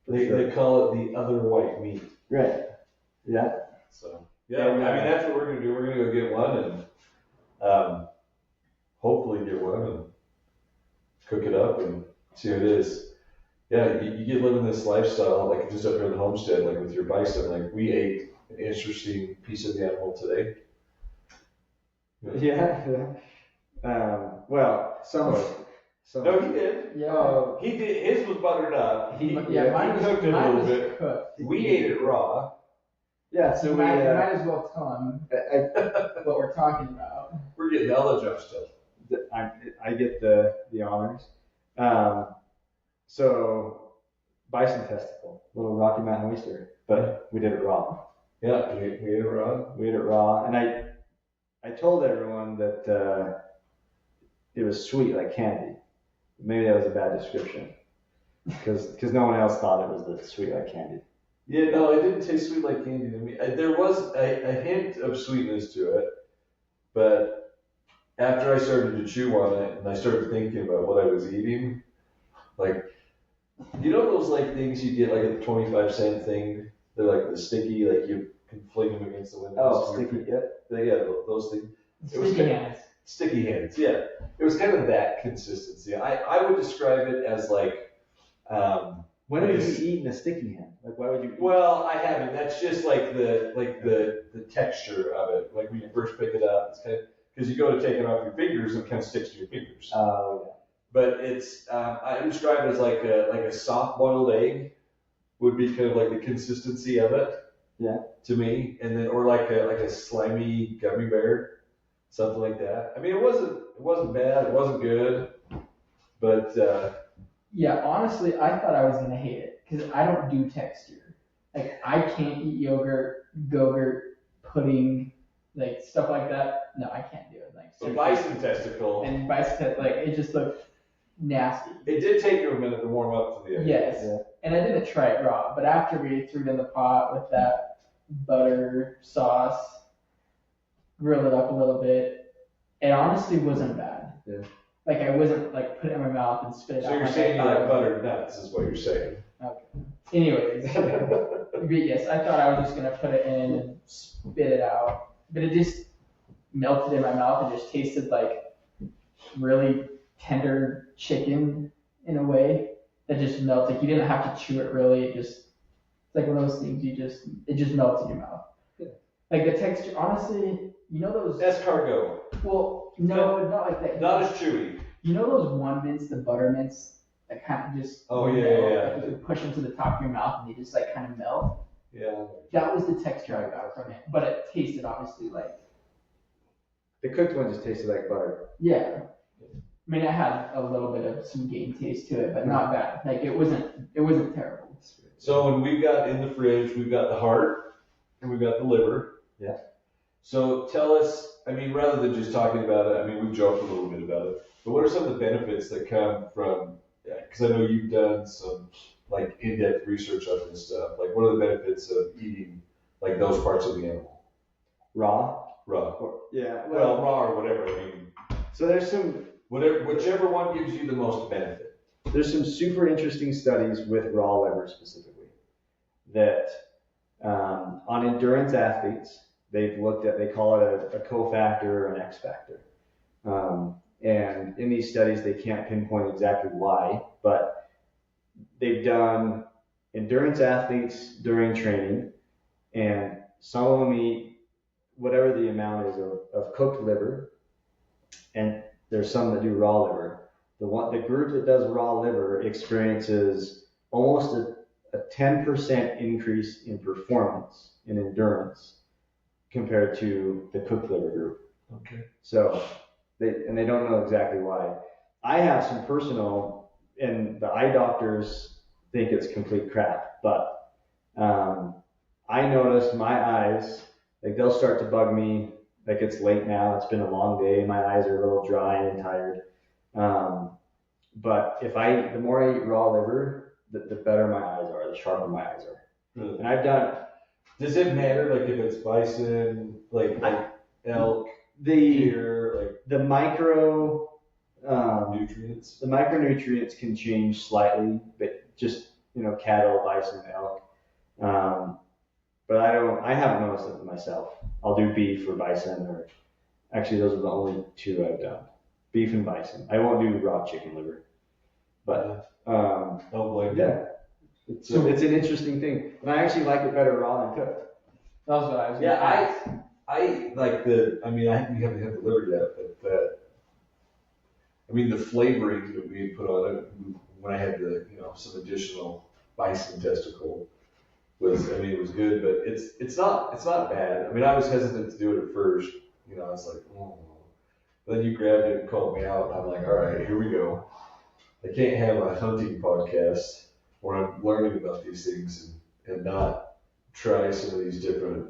on it. They call it the other white meat. Right. Yeah. So yeah, I mean that's what we're gonna do. We're gonna go get one and hopefully get one and cook it up and see how it is. Yeah, you get living this lifestyle like just up here in the homestead, like with your bison. Like we ate an interesting piece of the animal today. Yeah. Well, some of it. No, he did. Yeah. He did. His was buttered up. He Mine cooked it a mine little was bit. cooked. We ate it raw. Yeah. So So you we. might as well tell them what we're talking about. We're getting all the job stuff. I get the honors. So bison testicle, little Rocky Mountain oyster, but we did it raw. Yeah, we ate it raw. We ate it raw, and I told everyone that it was sweet like candy. Maybe that was a bad description, because no one else thought it was the sweet like candy. Yeah, no, it didn't taste sweet like candy to me. There was a hint of sweetness to it, but after I started to chew on it and I started thinking about what I was eating, like, you know those like things you get like at the 25-cent thing? They're like the sticky, like you can fling them against the window. Oh, sticky, yeah. Yeah, those things. Sticky hands. Sticky hands, yeah. It was kind of that consistency. I would describe it as like, When have you eaten a sticky hand? Like, why would you? well, I haven't. That's just like the texture of it. Like when you first pick it up, it's kind of because you go to take it off your fingers and it kind of sticks to your fingers. Oh, But it's I would describe it as like a soft boiled egg would be kind of like the consistency of it. Yeah. To me, and then or like a slimy gummy bear, something like that. I mean, it wasn't bad. It wasn't good, but. Yeah, honestly, I thought I was gonna hate it because I don't do texture. Like I can't eat yogurt, gogurt, pudding, like stuff like that. No, I can't do it. Like The bison testicle. and bison, like it just looked nasty. It did take you a minute to warm up to the egg. Yes, Yeah. and I didn't try it raw, but after we threw it in the pot with that butter sauce, grill it up a little bit, it honestly wasn't bad. Yeah. Like I wasn't like put it in my mouth and spit it out. So you're like saying you I thought like it was. buttered nuts, is what you're saying. Anyways, but yes, I thought I was just gonna put it in and spit it out, but it just melted in my mouth and just tasted like really tender chicken in a way that just melts. Like you didn't have to chew it really. It just it's like one of those things it just melts in your mouth. Yeah. Like the texture, honestly, you know those. Escargot. Well, no, not like that. Not as chewy. You know those one mints, the butter mints that kind of just Oh, yeah, melt, yeah. like you can push them to the top of your mouth and they just like kind of melt. Yeah. That was the texture I got from it, but it tasted obviously like the cooked one just tasted like butter. yeah. I mean, it had a little bit of some game taste to it, but not bad. Like it wasn't terrible. So when we've got in the fridge, we've got the heart and we've got the liver. Yeah. So tell us, I mean, rather than just talking about it, I mean, we've joked a little bit about it, but what are some of the benefits that come from, because I know you've done some like in-depth research on this stuff, like what are the benefits of eating like those parts of the animal? Raw. Raw. Yeah. Well, raw or whatever, I mean, So whichever one gives you the most benefit. there's some super interesting studies with raw liver specifically that on endurance athletes they've looked at. They call it a cofactor or an X factor. And in these studies, they can't pinpoint exactly why, but they've done endurance athletes during training, and some of them eat whatever the amount is of cooked liver, and there's some that do raw liver. The group that does raw liver experiences almost a 10% increase in performance in endurance compared to the cooked liver group. Okay. So they don't know exactly why. I have some personal, and the eye doctors think it's complete crap, but I noticed my eyes, like they'll start to bug me, like it's late now, it's been a long day, my eyes are a little dry and tired. But the more I eat raw liver, the better my eyes are, the sharper my eyes are. Really? And I've done. Does it matter, like if it's bison, like elk, The deer, like the nutrients? the micronutrients can change slightly, but just cattle, bison, elk. But I haven't noticed it myself. I'll do beef or bison, or actually those are the only two I've done. Beef and bison. I won't do raw chicken liver. But Don't blame you. yeah, it's an interesting thing, and I actually like it better raw than cooked. That was what I was. Yeah, I like the. I mean, we haven't had the liver yet, but I mean the flavoring that we put on it when I had the some additional bison testicle was. I mean, it was good, but it's not bad. I mean, I was hesitant to do it at first. I was like, oh. Then you grabbed it and called me out, and I'm like, all right, here we go. I can't have a hunting podcast where I'm learning about these things and not try some of these different,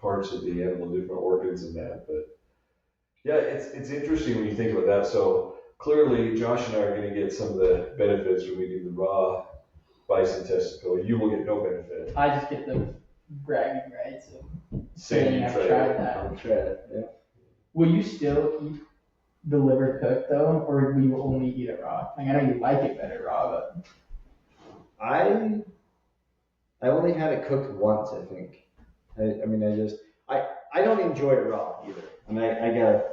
parts of the animal, different organs and that. But yeah, it's interesting when you think about that. So clearly, Josh and I are going to get some of the benefits when we do the raw bison testicle. You will get no benefit. I just get the bragging rights of Saying saying you I've tried tried it. that. I'll try it. Yeah. Will you still eat the liver cooked though, or will you only eat it raw? Like, I know you like it better raw, but I only had it cooked once, I think. I don't enjoy it raw either. And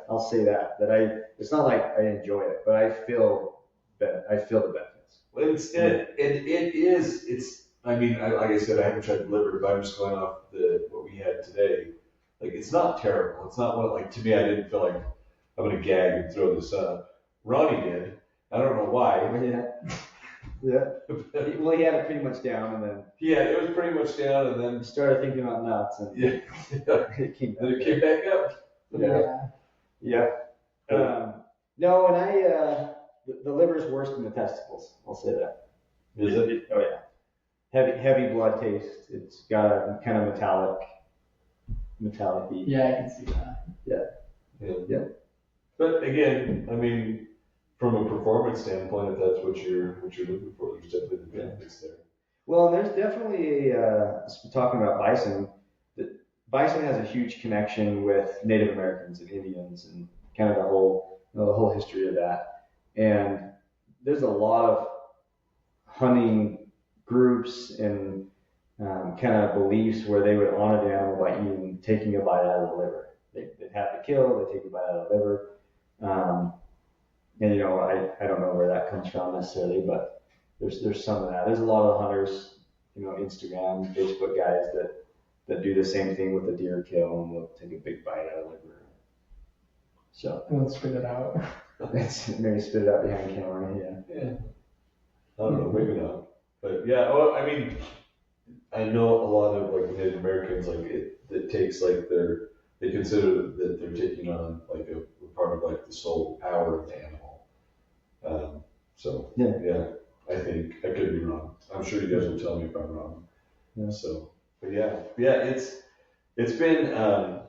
I'll say that it's not like I enjoy it, but I feel the benefits. Well, I mean, like I said, I haven't tried the liver, but I'm just going off what we had today. Like, it's not terrible. It's not to me, I didn't feel like I'm going to gag and throw this up. Ronnie did. I don't know why. Yeah. Well, he had it pretty much down, and then Yeah, it was pretty much down, and then started thinking about nuts, and yeah, it came back. and it came back up. Yeah. No, and the liver's worse than the testicles. I'll say that. Is it? Oh yeah. Heavy blood taste. It's got a kind of metallic beat. yeah, I can see that. Yeah. But again, I mean, from a performance standpoint, if that's what you're looking for, there's definitely the benefits there. Well, and there's definitely talking about bison. Bison has a huge connection with Native Americans and Indians, and kind of the whole history of that. And there's a lot of hunting groups and kind of beliefs where they would honor the animal by taking a bite out of the liver. They'd have to kill, they take a bite out of the liver. And I don't know where that comes from necessarily, but there's some of that. There's a lot of hunters, Instagram, Facebook guys that do the same thing with a deer kill, and they'll take a big bite out of the liver. So And let's spit it out. maybe spit it out behind camera. Yeah. I don't know, maybe not. But yeah, I mean, I know a lot of like Native Americans, like it takes like they consider that they're taking on like a part of like the soul power of the animal. So yeah, I think I could be wrong. I'm sure you guys will tell me if I'm wrong. Yeah. So, but yeah, it's been a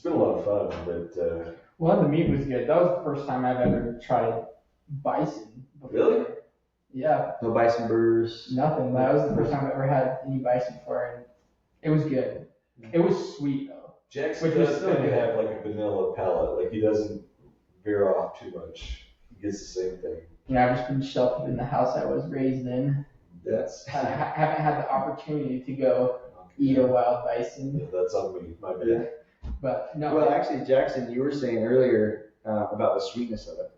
lot of fun. But Well, the meat was good. That was the first time I've ever tried bison before. Really? Yeah. No bison burgers. Nothing. That was the first time I've ever had any bison before, and it was good. It was sweet though. Jaxon Which was does still kind of good. have like a vanilla palate. Like he doesn't veer off too much. He gets the same thing. I've just been sheltered in the house I was raised in. That's I haven't had the opportunity to go eat a wild bison, that's on me. My bad. Yeah. but no. Well, actually, Jackson, you were saying earlier about the sweetness of it.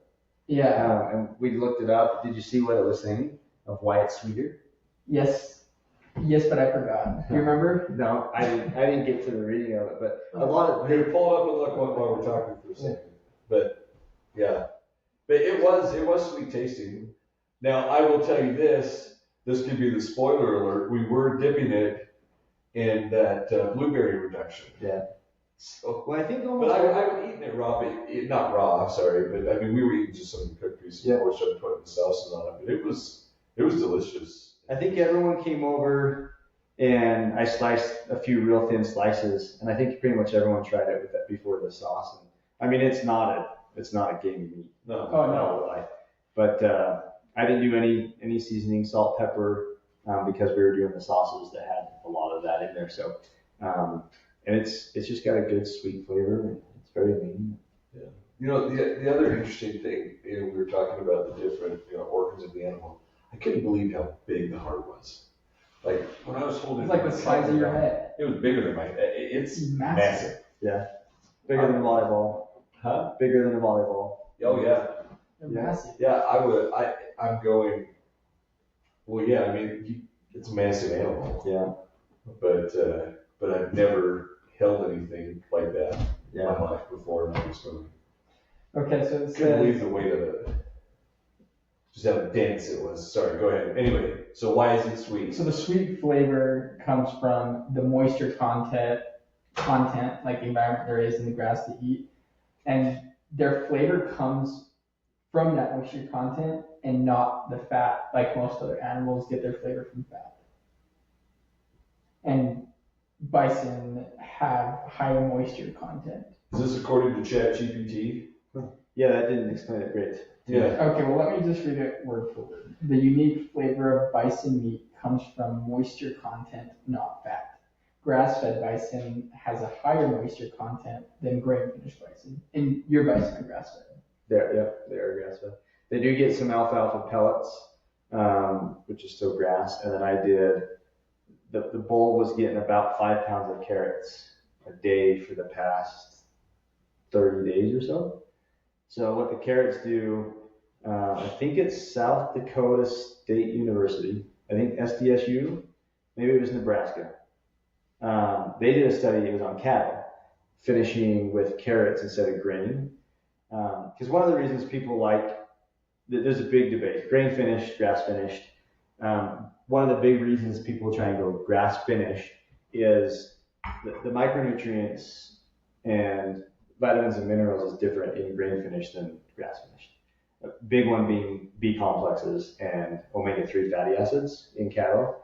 Yeah. And we looked it up. Did you see what it was saying of why it's sweeter? Yes, but I forgot. Do you remember? No, I didn't get to the reading of it, but a lot of Here, pull it up and look while we're talking for a second. But yeah, but it was sweet tasting. Now I will tell you this. This could be the spoiler alert. We were dipping it in that blueberry reduction. Yeah. So, Well, I think but almost. I'm eating it raw, but not raw. Sorry, but I mean we were eating just some cooked pieces. Yeah. Of course, started putting the sauces on it, but it was delicious. I think everyone came over, and I sliced a few real thin slices, and I think pretty much everyone tried it with that before the sauce. And I mean, it's not a gamey meat. No. Oh no. But I didn't do any seasoning, salt, pepper, because we were doing the sauces that had a lot of that in there. So, and it's just got a good sweet flavor, and it's very lean. Yeah. You know, the other interesting thing, we were talking about the different, organs of the animal. I couldn't believe how big the heart was. Like when I was holding It's like the size of your head. It was bigger than my head. It's massive. Yeah. Bigger than a volleyball. Huh? Bigger than a volleyball. Oh yeah. They're massive. Yeah, I'm going. Well, yeah. I mean, it's a massive animal. Yeah. But I've never held anything like that in Yeah. my life before, and I was going. Okay, so it Couldn't says, believe the weight of it. Just how dense it was. Sorry, go ahead. Anyway, so why is it sweet? so the sweet flavor comes from the moisture content, like the environment there is in the grass to eat. And their flavor comes from that moisture content and not the fat, like most other animals get their flavor from fat. And bison have higher moisture content. Is this according to ChatGPT? Yeah, that didn't explain it great. Yeah. Okay, well, let me just read it word for word. The unique flavor of bison meat comes from moisture content, not fat. Grass-fed bison has a higher moisture content than grain-finished bison. And your bison are grass-fed. They are grass fed. They do get some alfalfa pellets, which is still grass. And then I did, the bull was getting about 5 pounds of carrots a day for the past 30 days or so. So what the carrots do, I think it's South Dakota State University. I think SDSU, maybe it was Nebraska. They did a study, it was on cattle, finishing with carrots instead of grain. Because one of the reasons people like, there's a big debate, grain finished, grass finished. One of the big reasons people try and go grass finished is the micronutrients and vitamins and minerals is different in grain finished than grass finished. A big one being B complexes and omega-3 fatty acids in cattle.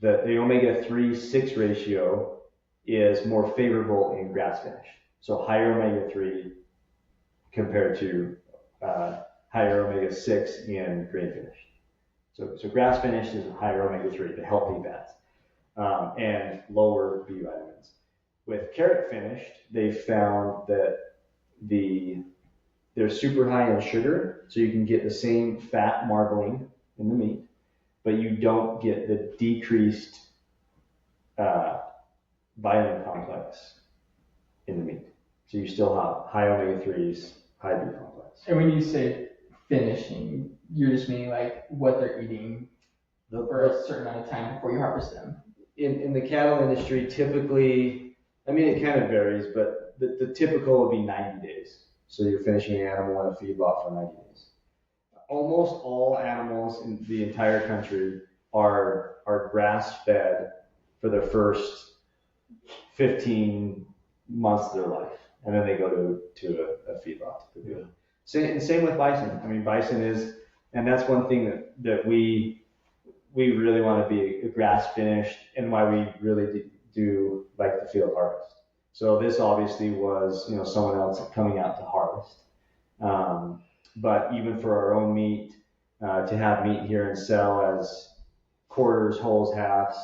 The omega-3 6 ratio is more favorable in grass finished. So higher omega-3 compared to higher omega-6 in grain finished. So grass finished is higher omega-3, the healthy fats, and lower B vitamins. With carrot finished, they found that they're super high in sugar, so you can get the same fat marbling in the meat, but you don't get the decreased vitamin complex in the meat. So you still have high omega-3s, high B complex. And when you say finishing, you're just meaning like what they're eating for a certain amount of time before you harvest them. In the cattle industry, typically, I mean, it kind of varies, but the typical would be 90 days. So you're finishing an animal in a feedlot for 90 days. Almost all animals in the entire country are grass-fed for the first 15 months of their life, and then they go to a feedlot. Yeah. Same with bison. I mean, bison is, and that's one thing that we really want to be a grass finished, and why we really do like the field harvest. So this obviously was, someone else coming out to harvest. But even for our own meat, to have meat here and sell as quarters, wholes, halves,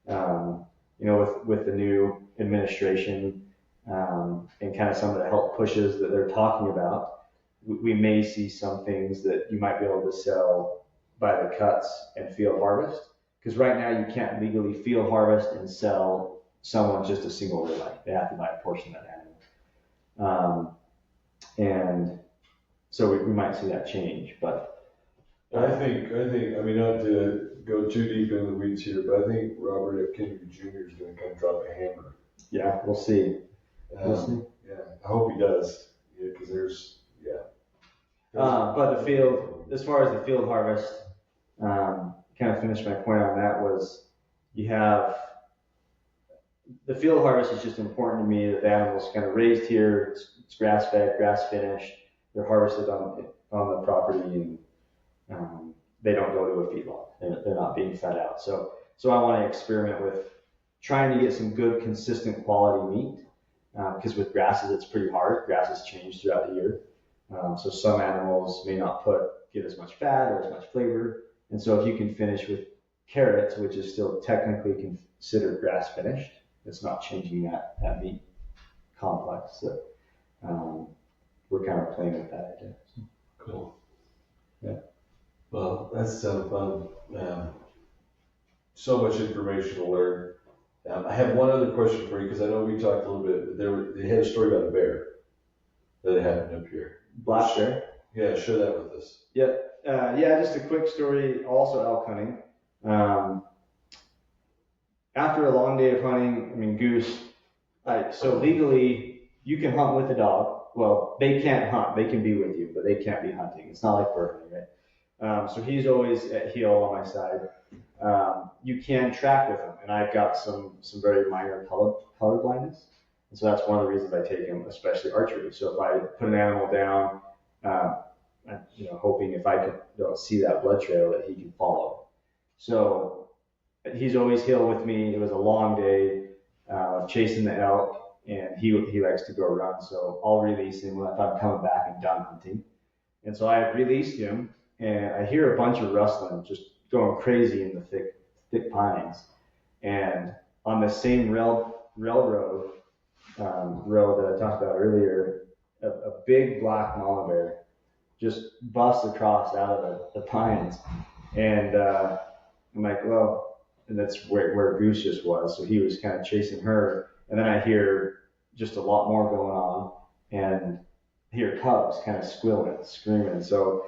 with the new administration and kind of some of the health pushes that they're talking about, we may see some things that you might be able to sell by the cuts and field harvest. Because right now you can't legally field harvest and sell someone just a single ribeye. They have to buy a portion of that animal. And so we might see that change. But I think, I mean, not to go too deep into the weeds here, but I think Robert F. Kennedy Jr. is going to kind of drop a hammer. Yeah, we'll see. Yeah, I hope he does. Yeah, because but the field, as far as the field harvest, kind of finish my point on that was you have the field harvest is just important to me that the animals kind of raised here, it's grass fed, grass finished, they're harvested on the property, and they don't go to a feedlot. They're not being fed out. So I want to experiment with trying to get some good, consistent quality meat, because with grasses it's pretty hard. Grasses change throughout the year. So some animals may not get as much fat or as much flavor. And so if you can finish with carrots, which is still technically considered grass finished, it's not changing that meat complex. So we're kind of playing with that idea. Cool. Yeah. Well, that's fun. So much information to learn. I have one other question for you, because I know we talked a little bit. They had a story about a bear that happened up here. Black bear? Yeah, share that with us. Yeah, just a quick story, also elk hunting. After a long day of hunting, I mean, goose, so legally, you can hunt with a dog. Well, they can't hunt. They can be with you, but they can't be hunting. It's not like bird hunting, right? So he's always at heel on my side. You can track with him, and I've got some very minor color blindness. And so that's one of the reasons I take him, especially archery. So if I put an animal down, hoping if I could see that blood trail that he can follow. So he's always heel with me. It was a long day chasing the elk, and he likes to go run. So I'll release him if I'm coming back and done hunting. And so I released him, and I hear a bunch of rustling, just going crazy in the thick pines. And on the same railroad road that I talked about earlier, a big black mama bear just busts across out of the pines. And I'm like, well, and that's where Goose just was. So he was kind of chasing her. And then I hear just a lot more going on, and hear cubs kind of squealing, screaming. So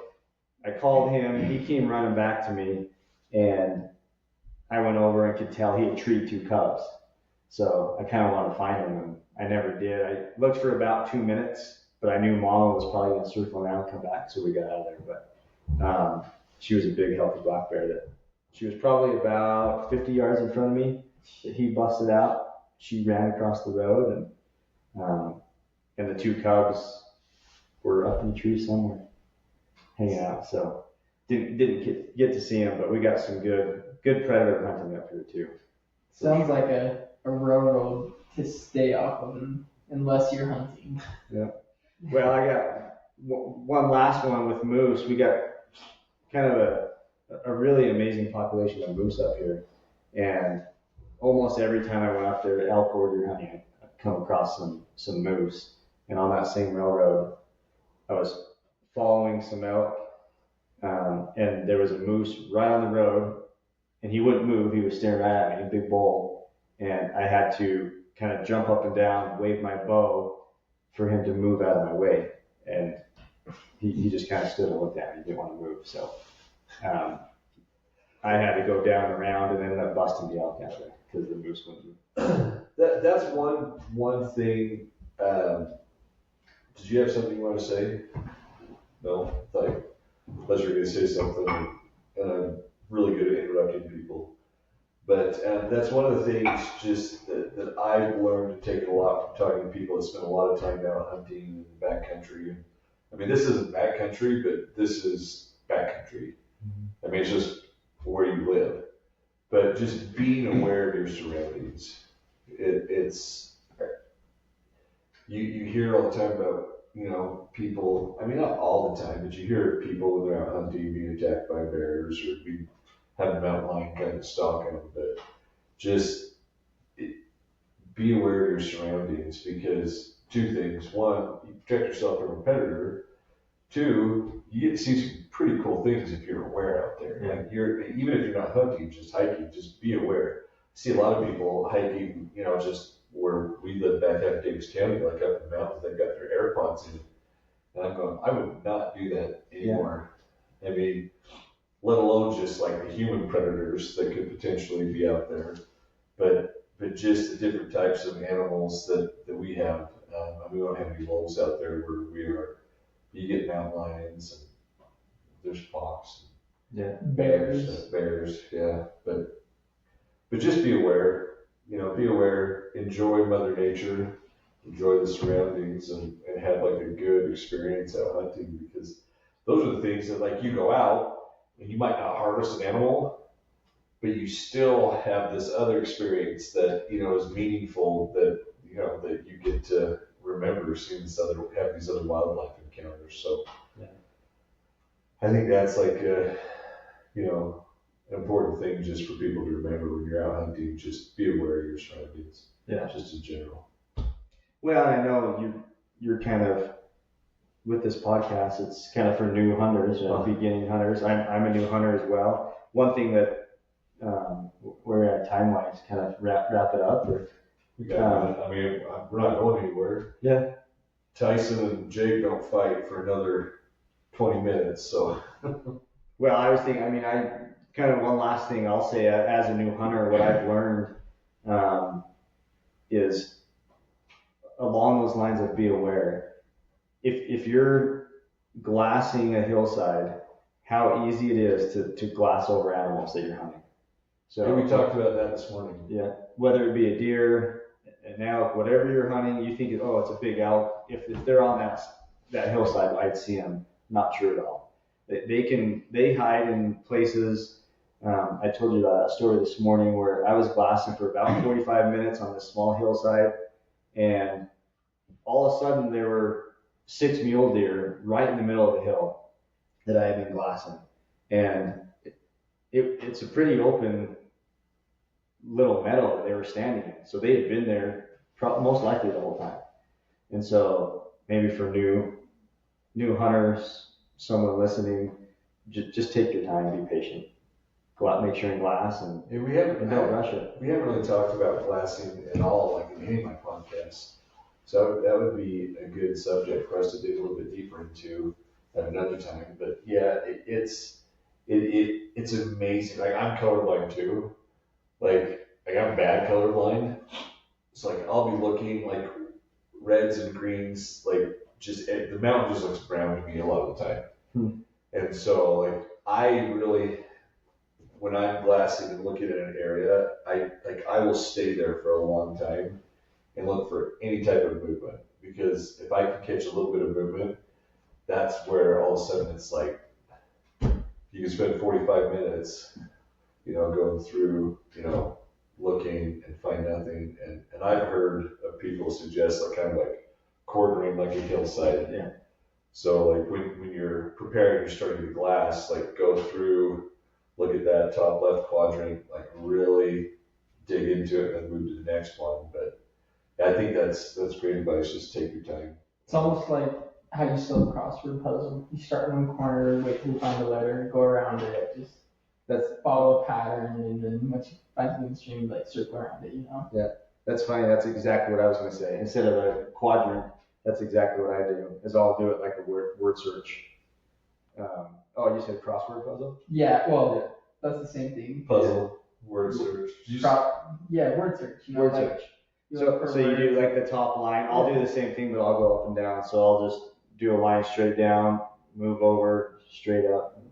I called him. He came running back to me, and I went over and could tell he had treed 2 cubs. So I kind of wanted to find him, and I never did. I looked for about 2 minutes, but I knew Mama was probably going to circle around and come back, so we got out of there. But she was a big, healthy black bear. She was probably about 50 yards in front of me that he busted out. She ran across the road, and the 2 cubs were up in the tree somewhere, hanging out. So didn't get to see them, but we got some good predator hunting up here too. Sounds like a railroad to stay off of unless you're hunting. Yeah. Well, I got one last one with moose. We got kind of a really amazing population of moose up here, and almost every time I went up there, elk or deer hunting, I'd come across some moose. And on that same railroad, I was following some elk, and there was a moose right on the road, and he wouldn't move. He was staring right at me, a big bull, and I had to kind of jump up and down, wave my bow for him to move out of my way. And he just kind of stood and looked at me. He didn't want to move. So I had to go down and around, and ended up busting the elk out of there because the moose wouldn't move. That's one thing. Did you have something you want to say? No? Unless you're going to say something, and I'm really good at interrupting people. But that's one of the things just that I've learned to take a lot from talking to people that spend a lot of time out hunting in the backcountry. I mean, this isn't backcountry, but this is backcountry. I mean, it's just where you live. But just being aware of your surroundings. It's you hear all the time about, people, I mean, not all the time, but you hear people when they're out hunting being attacked by bears or having a mountain lion kind of stalk them. But just be aware of your surroundings, because 2 things. 1, you protect yourself from a predator. 2, you get to see some pretty cool things if you're aware out there. Like even if you're not hunting, just hiking, just be aware. I see a lot of people hiking, just where we live back out in Davis County, like up in the mountains, they've got their AirPods in. And I'm going, I would not do that anymore. Yeah. I mean, let alone just like the human predators that could potentially be out there, but just the different types of animals that we have. We don't have any wolves out there where we are. You get mountain lions, and there's fox. Yeah. Bears. Yeah. But just be aware. Be aware. Enjoy Mother Nature. Enjoy the surroundings, and have like a good experience out hunting, because those are the things that, like, you go out and you might not harvest an animal, but you still have this other experience that, is meaningful, that, that you get to remember seeing have these other wildlife encounters. So Yeah. I think that's like a, an important thing just for people to remember when you're out hunting. Just be aware of your surroundings. Yeah. Just in general. Well, I know you're kind of, with this podcast, it's kind of for new hunters, beginning hunters. I'm a new hunter as well. One thing that we're at time-wise, kind of wrap it up. Or, we're not going anywhere. Yeah. Tyson and Jake don't fight for another 20 minutes, so. Well, I was thinking, I kind of one last thing I'll say as a new hunter, what I've learned is along those lines of be aware. If you're glassing a hillside, how easy it is to glass over animals that you're hunting. So we talked about that this morning. Yeah, whether it be a deer, an elk, whatever you're hunting, you think, oh, it's a big elk. If they're on that hillside, I'd see them. Not true at all. They hide in places. I told you about that story this morning where I was glassing for about 45 minutes on this small hillside, and all of a sudden there were 6 mule deer right in the middle of the hill that I had been glassing, and it's a pretty open little meadow that they were standing in. So they had been there most likely the whole time. And so maybe for new hunters, someone listening, just take your time, be patient. Go out, make sure and glass, and don't rush it. We haven't really talked about glassing at all, like in any of my podcasts. So that would be a good subject for us to dig a little bit deeper into at another time. But yeah, it's amazing. Like, I'm colorblind too. Like I'm bad colorblind. So like I'll be looking like reds and greens, like just the mountain just looks brown to me a lot of the time. And so like I really, when I'm glassing and looking at an area, I will stay there for a long time and look for any type of movement, because if I can catch a little bit of movement, that's where all of a sudden it's like you can spend 45 minutes, going through, looking and find nothing. And I've heard of people suggest like kind of like quartering like a hillside. Yeah. So like when you're preparing, you're starting to glass, like go through, look at that top left quadrant, like really dig into it and move to the next one. But I think that's great advice. Just take your time. It's almost like how you solve a crossword puzzle. You start in one corner, wait till you find a letter, go around it, just follow a pattern, and then once you find something stream, like circle around it, Yeah, that's funny. That's exactly what I was going to say. Instead of a quadrant, that's exactly what I do. Is I'll do it like a word search. Oh, you said crossword puzzle? Yeah, well, that's the same thing. Puzzle, word search. Word search. Word search. So you do like the top line. I'll do the same thing, but I'll go up and down. So I'll just do a line straight down, move over, straight up.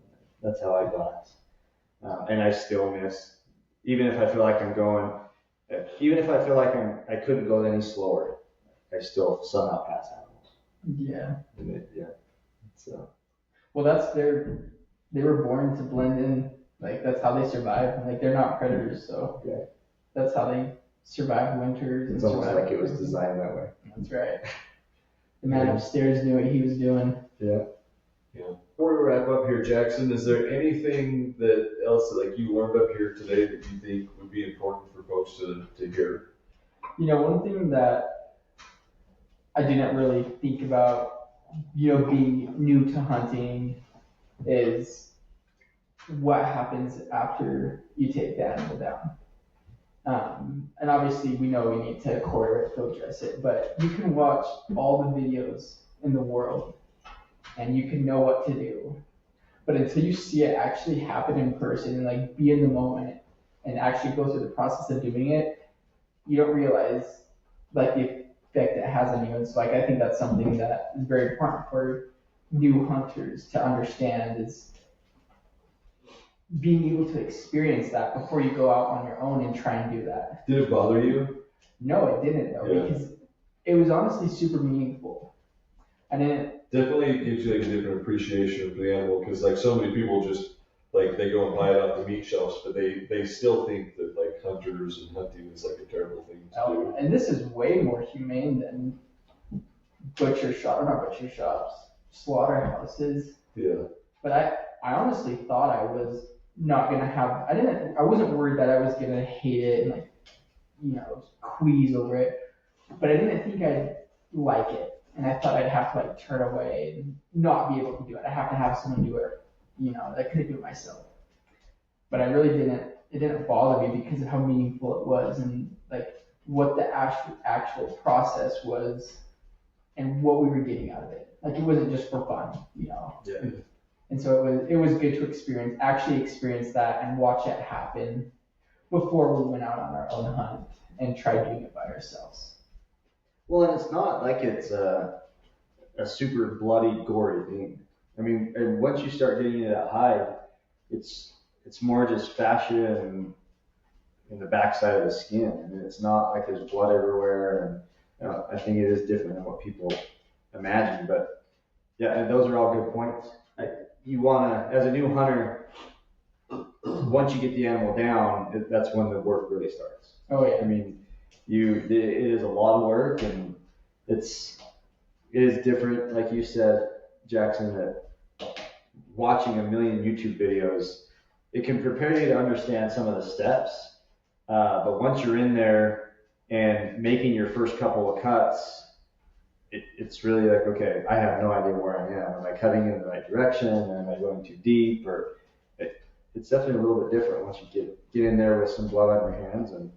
That's how I glass. And I still miss, even if I feel like I'm going, even if I feel like I couldn't go any slower, I still somehow pass animals. Yeah. So. Well, they were born to blend in. Like that's how they survive. Like they're not predators, so that's how they survive winters. It's almost like it was designed that way. That's right. The man upstairs knew what he was doing. Yeah. Before we wrap up here, Jaxon, is there anything else that you learned up here today that you think would be important for folks to hear? One thing that I didn't really think about, being new to hunting is what happens after you take the animal down. And obviously we know we need to quarter it, field dress it, but you can watch all the videos in the world and you can know what to do. But until you see it actually happen in person and like be in the moment and actually go through the process of doing it, you don't realize like the effect it has on you. And so like I think that's something that is very important for new hunters to understand, is being able to experience that before you go out on your own and try and do that. Did it bother you? No, it didn't though, because it was honestly super meaningful. Definitely gives you like a different appreciation for the animal, because like so many people just like they go and buy it off the meat shelves, but they still think that like hunters and hunting is like a terrible thing to do. And this is way more humane than not butcher shops. slaughterhouses. Yeah. But I honestly thought I was not gonna have. I wasn't worried that I was gonna hate it and like, quease over it. But I didn't think I'd like it, and I thought I'd have to like turn away and not be able to do it. I have to have someone do it. I couldn't do it myself. But I really didn't. It didn't bother me because of how meaningful it was and like what the actual process was and what we were getting out of it. Like it wasn't just for fun. Yeah. And so it was good to actually experience that and watch it happen before we went out on our own hunt and tried doing it by ourselves. Well, and it's not like it's a super bloody, gory thing. I mean, and once you start getting into that hide, it's more just fascia and in the backside of the skin. I mean, it's not like there's blood everywhere, and I think it is different than what people imagine. But yeah, and those are all good points. You want to, as a new hunter, once you get the animal down, that's when the work really starts. Oh yeah. I mean, it is a lot of work, and it is different, like you said, Jackson, that watching a million YouTube videos, it can prepare you to understand some of the steps. But once you're in there and making your first couple of cuts, it's really like, okay, I have no idea where I am. Am I cutting in the right direction? Am I going too deep? Or it's definitely a little bit different once you get in there with some blood on your hands. And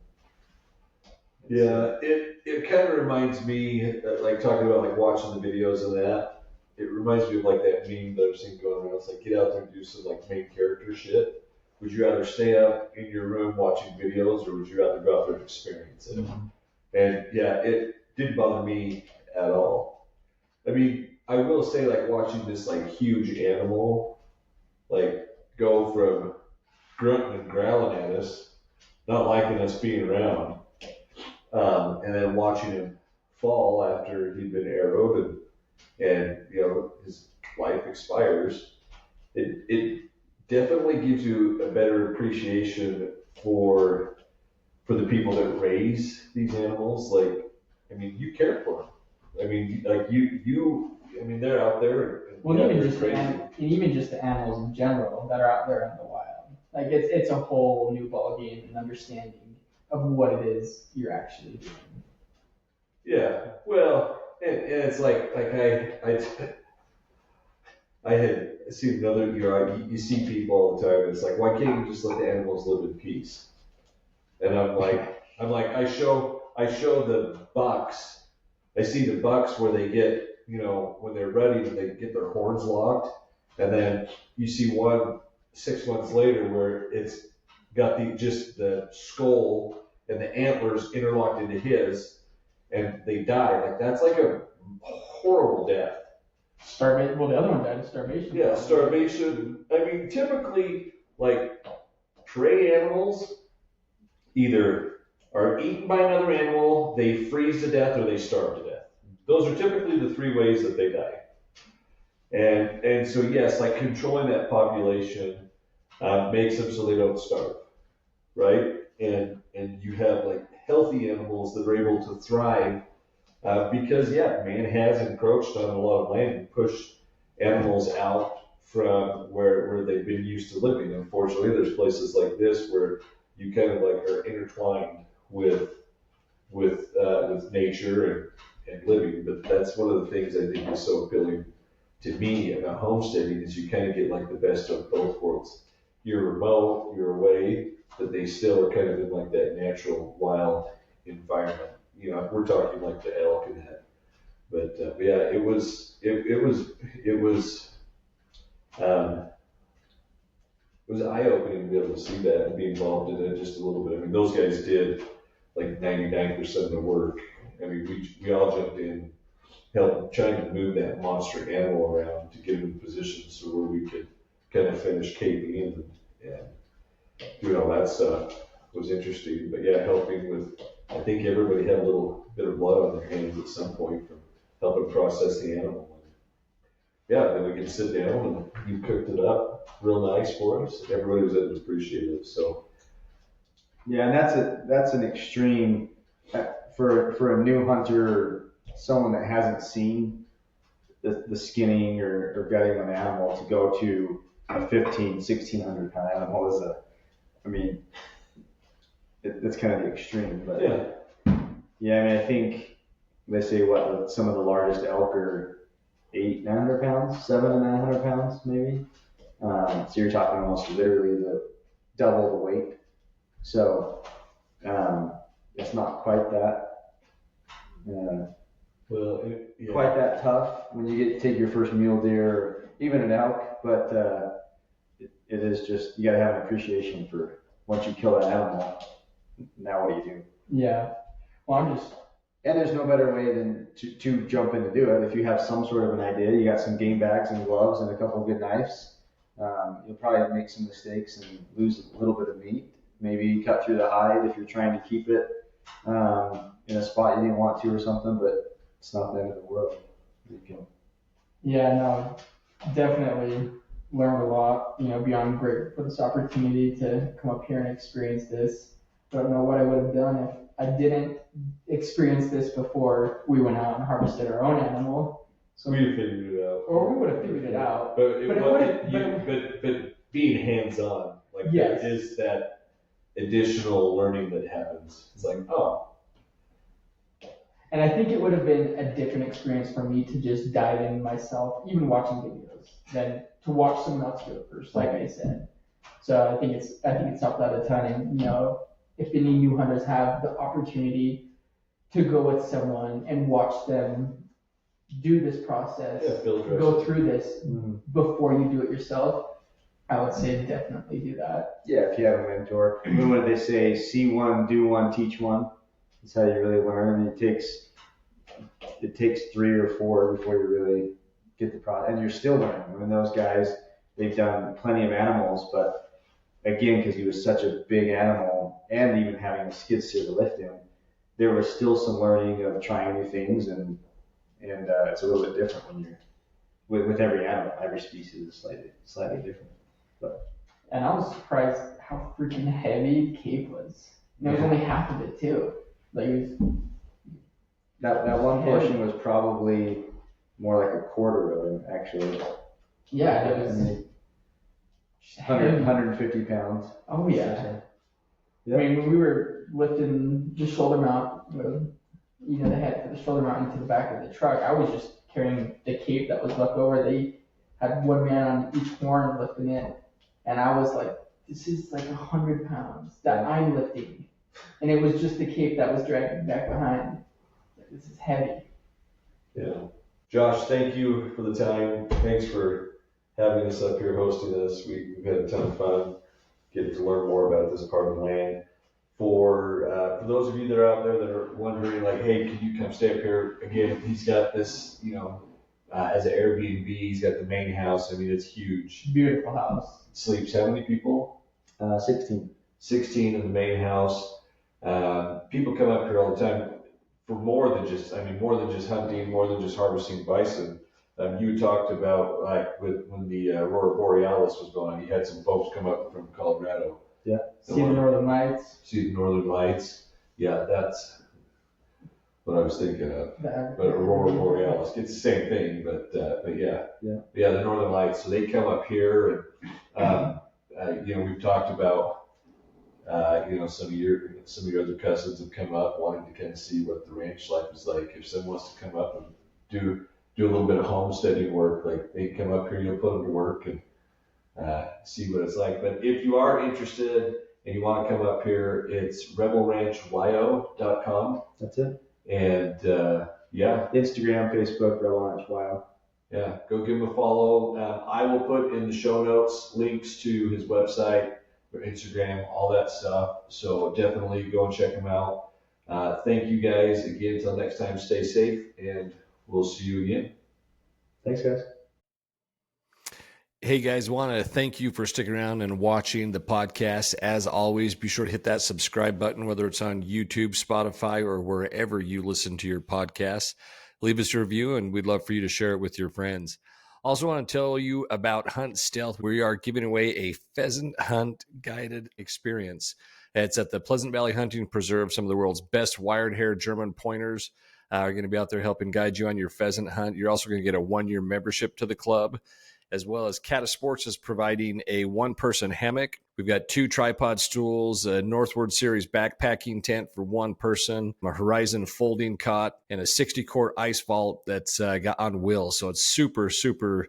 yeah, it kind of reminds me, like talking about like watching the videos and that. It reminds me of like that meme that I've seen going around. It's like, get out there and do some like main character shit. Would you rather stay up in your room watching videos, or would you rather go out there and experience it? Mm-hmm. And yeah, it didn't bother me at all. I mean, I will say, like, watching this like huge animal like go from grunting and growling at us, not liking us being around, and then watching him fall after he'd been arrowed and his life expires. It definitely gives you a better appreciation for the people that raise these animals. Like, I mean, you care for them. I mean, like I mean, they're out there. Well, even just the animals in general that are out there in the wild. Like it's a whole new ballgame and understanding of what it is you're actually doing. Yeah. Well, and it's like I had seen another, you see people all the time. It's like, why can't you just let the animals live in peace? And I'm like, I show the bucks. I see the bucks where they get, when they're ready, when they get their horns locked, and then you see one 6 months later where it's got the skull and the antlers interlocked into his, and they die. Like, that's like a horrible death. Starvation. Well, the other one died of starvation. Yeah, starvation. I mean, typically, like, prey animals either are eaten by another animal, they freeze to death, or they starve to death. Those are typically the three ways that they die. And so, yes, like, controlling that population makes them so they don't starve, right? And you have, like, healthy animals that are able to thrive because, man has encroached on a lot of land and pushed animals out from where they've been used to living. Unfortunately, there's places like this where you kind of like are intertwined with nature and living. But that's one of the things I think is so appealing to me about homesteading is you kind of get like the best of both worlds. You're remote, you're away, but they still are kind of in like that natural wild environment. We're talking like the elk and that. But yeah, it was eye-opening to be able to see that and be involved in it just a little bit. I mean, those guys did like 99% of the work. I mean, we all jumped in, helped trying to move that monster animal around to get him in positions so where we could kind of finish caping in and doing all that stuff was interesting. But yeah, helping with, I think everybody had a little bit of blood on their hands at some point from helping process the animal. Yeah, then we could sit down and you cooked it up real nice for us. Everybody was appreciative. So yeah, and that's an extreme for a new hunter, someone that hasn't seen the skinning or gutting of an animal to go to a 1,600 pound animal is it's kind of the extreme. But yeah, I mean, I think they say some of the largest elk are 800-900 pounds, 700-900 pounds maybe. So you're talking almost literally double the weight. So it's not quite that. Quite that tough when you get to take your first mule deer, or even an elk, but it is just, you got to have an appreciation for once you kill that animal, now what do you do? Yeah. Well, and there's no better way than to jump in to do it. If you have some sort of an idea, you got some game bags and gloves and a couple of good knives, you'll probably make some mistakes and lose a little bit of meat. Maybe cut through the hide if you're trying to keep it in a spot you didn't want to or something, but it's not the end of the world. Yeah, no, definitely learned a lot, beyond great for this opportunity to come up here and experience this. Don't know what I would have done if I didn't experience this before we went out and harvested our own animal. So we would have figured it out. Or we would have figured it out. But being hands-on, like yes. There is that additional learning that happens. It's like, oh. And I think it would have been a different experience for me to just dive in myself, even watching videos, than to watch someone else do it first, like I said. So I think it's helped out a ton. And if any new hunters have the opportunity to go with someone and watch them do this process, go through this before you do it yourself, I would say definitely do that. Yeah, if you have a mentor. What do they say? See one, do one, teach one. That's how you really learn. And it takes 3 or 4 before you really get the product. And you're still learning. I mean, those guys, they've done plenty of animals, but again, because he was such a big animal, and even having a skid steer to lift him, there was still some learning of trying new things, and it's a little bit different when you're with every animal. Every species is slightly different. And I was surprised how freaking heavy Cape was. And it was only half of it too. Like that one portion was probably more like a quarter of him, actually. Yeah, it was 150 pounds. Oh yeah. Yep. I mean, when we were lifting just shoulder mount, the head for the shoulder mount into the back of the truck, I was just carrying the Cape that was left over. They had one man on each horn lifting it, and I was like, this is like 100 pounds that I'm lifting. And it was just the Cape that was dragging back behind. This is heavy. Yeah. Josh, thank you for the time. Thanks for having us up here, hosting us. We've had a ton of fun getting to learn more about this part of the land. For those of you that are out there that are wondering, like, hey, can you come stay up here? Again, he's got this, as an Airbnb, he's got the main house. I mean, it's huge. Beautiful house. Sleeps how many people? 16. 16 in the main house. People come up here all the time for more than just hunting, more than just harvesting bison. You talked about, like, when the Aurora Borealis was going on, you had some folks come up from Colorado. Yeah. See the Northern Lights. Yeah, that's what I was thinking of. But Aurora Borealis, it's the same thing, but yeah. Yeah, the Northern Lights. So they come up here, and we've talked about some of your other cousins have come up wanting to kind of see what the ranch life is like. If someone wants to come up and do a little bit of homesteading work, like they come up here, you'll put them to work and see what it's like. But if you are interested and you want to come up here, it's rebelranchyo.com. That's it. And Instagram, Facebook, Rebel Ranch YO. Yeah, go give him a follow. I will put in the show notes links to his website, or Instagram, all that stuff. So definitely go and check him out. Thank you guys again. Until next time, stay safe, and we'll see you again. Thanks, guys. Hey guys, want to thank you for sticking around and watching the podcast. As always, be sure to hit that subscribe button, whether it's on YouTube, Spotify, or wherever you listen to your podcasts. Leave us a review, and we'd love for you to share it with your friends. Also want to tell you about Hunt Stealth. We are giving away a pheasant hunt guided experience. It's at the Pleasant Valley Hunting Preserve, some of the world's best wired hair German pointers. are going to be out there helping guide you on your pheasant hunt. You're also going to get a 1-year membership to the club, as well as Cata Sports is providing a 1-person hammock. We've got 2 tripod stools, a Northward Series backpacking tent for 1 person, a Horizon folding cot, and a 60-quart ice vault that's got on wheels. So it's super, super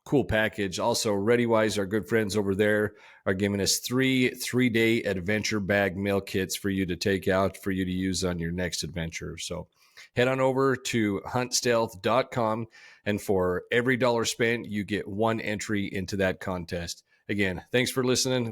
cool package. Also, ReadyWise, our good friends over there, are giving us 3 3-day adventure bag meal kits for you to take out for you to use on your next adventure. So head on over to huntstealth.com, and for every $1 spent, you get 1 entry into that contest. Again, thanks for listening.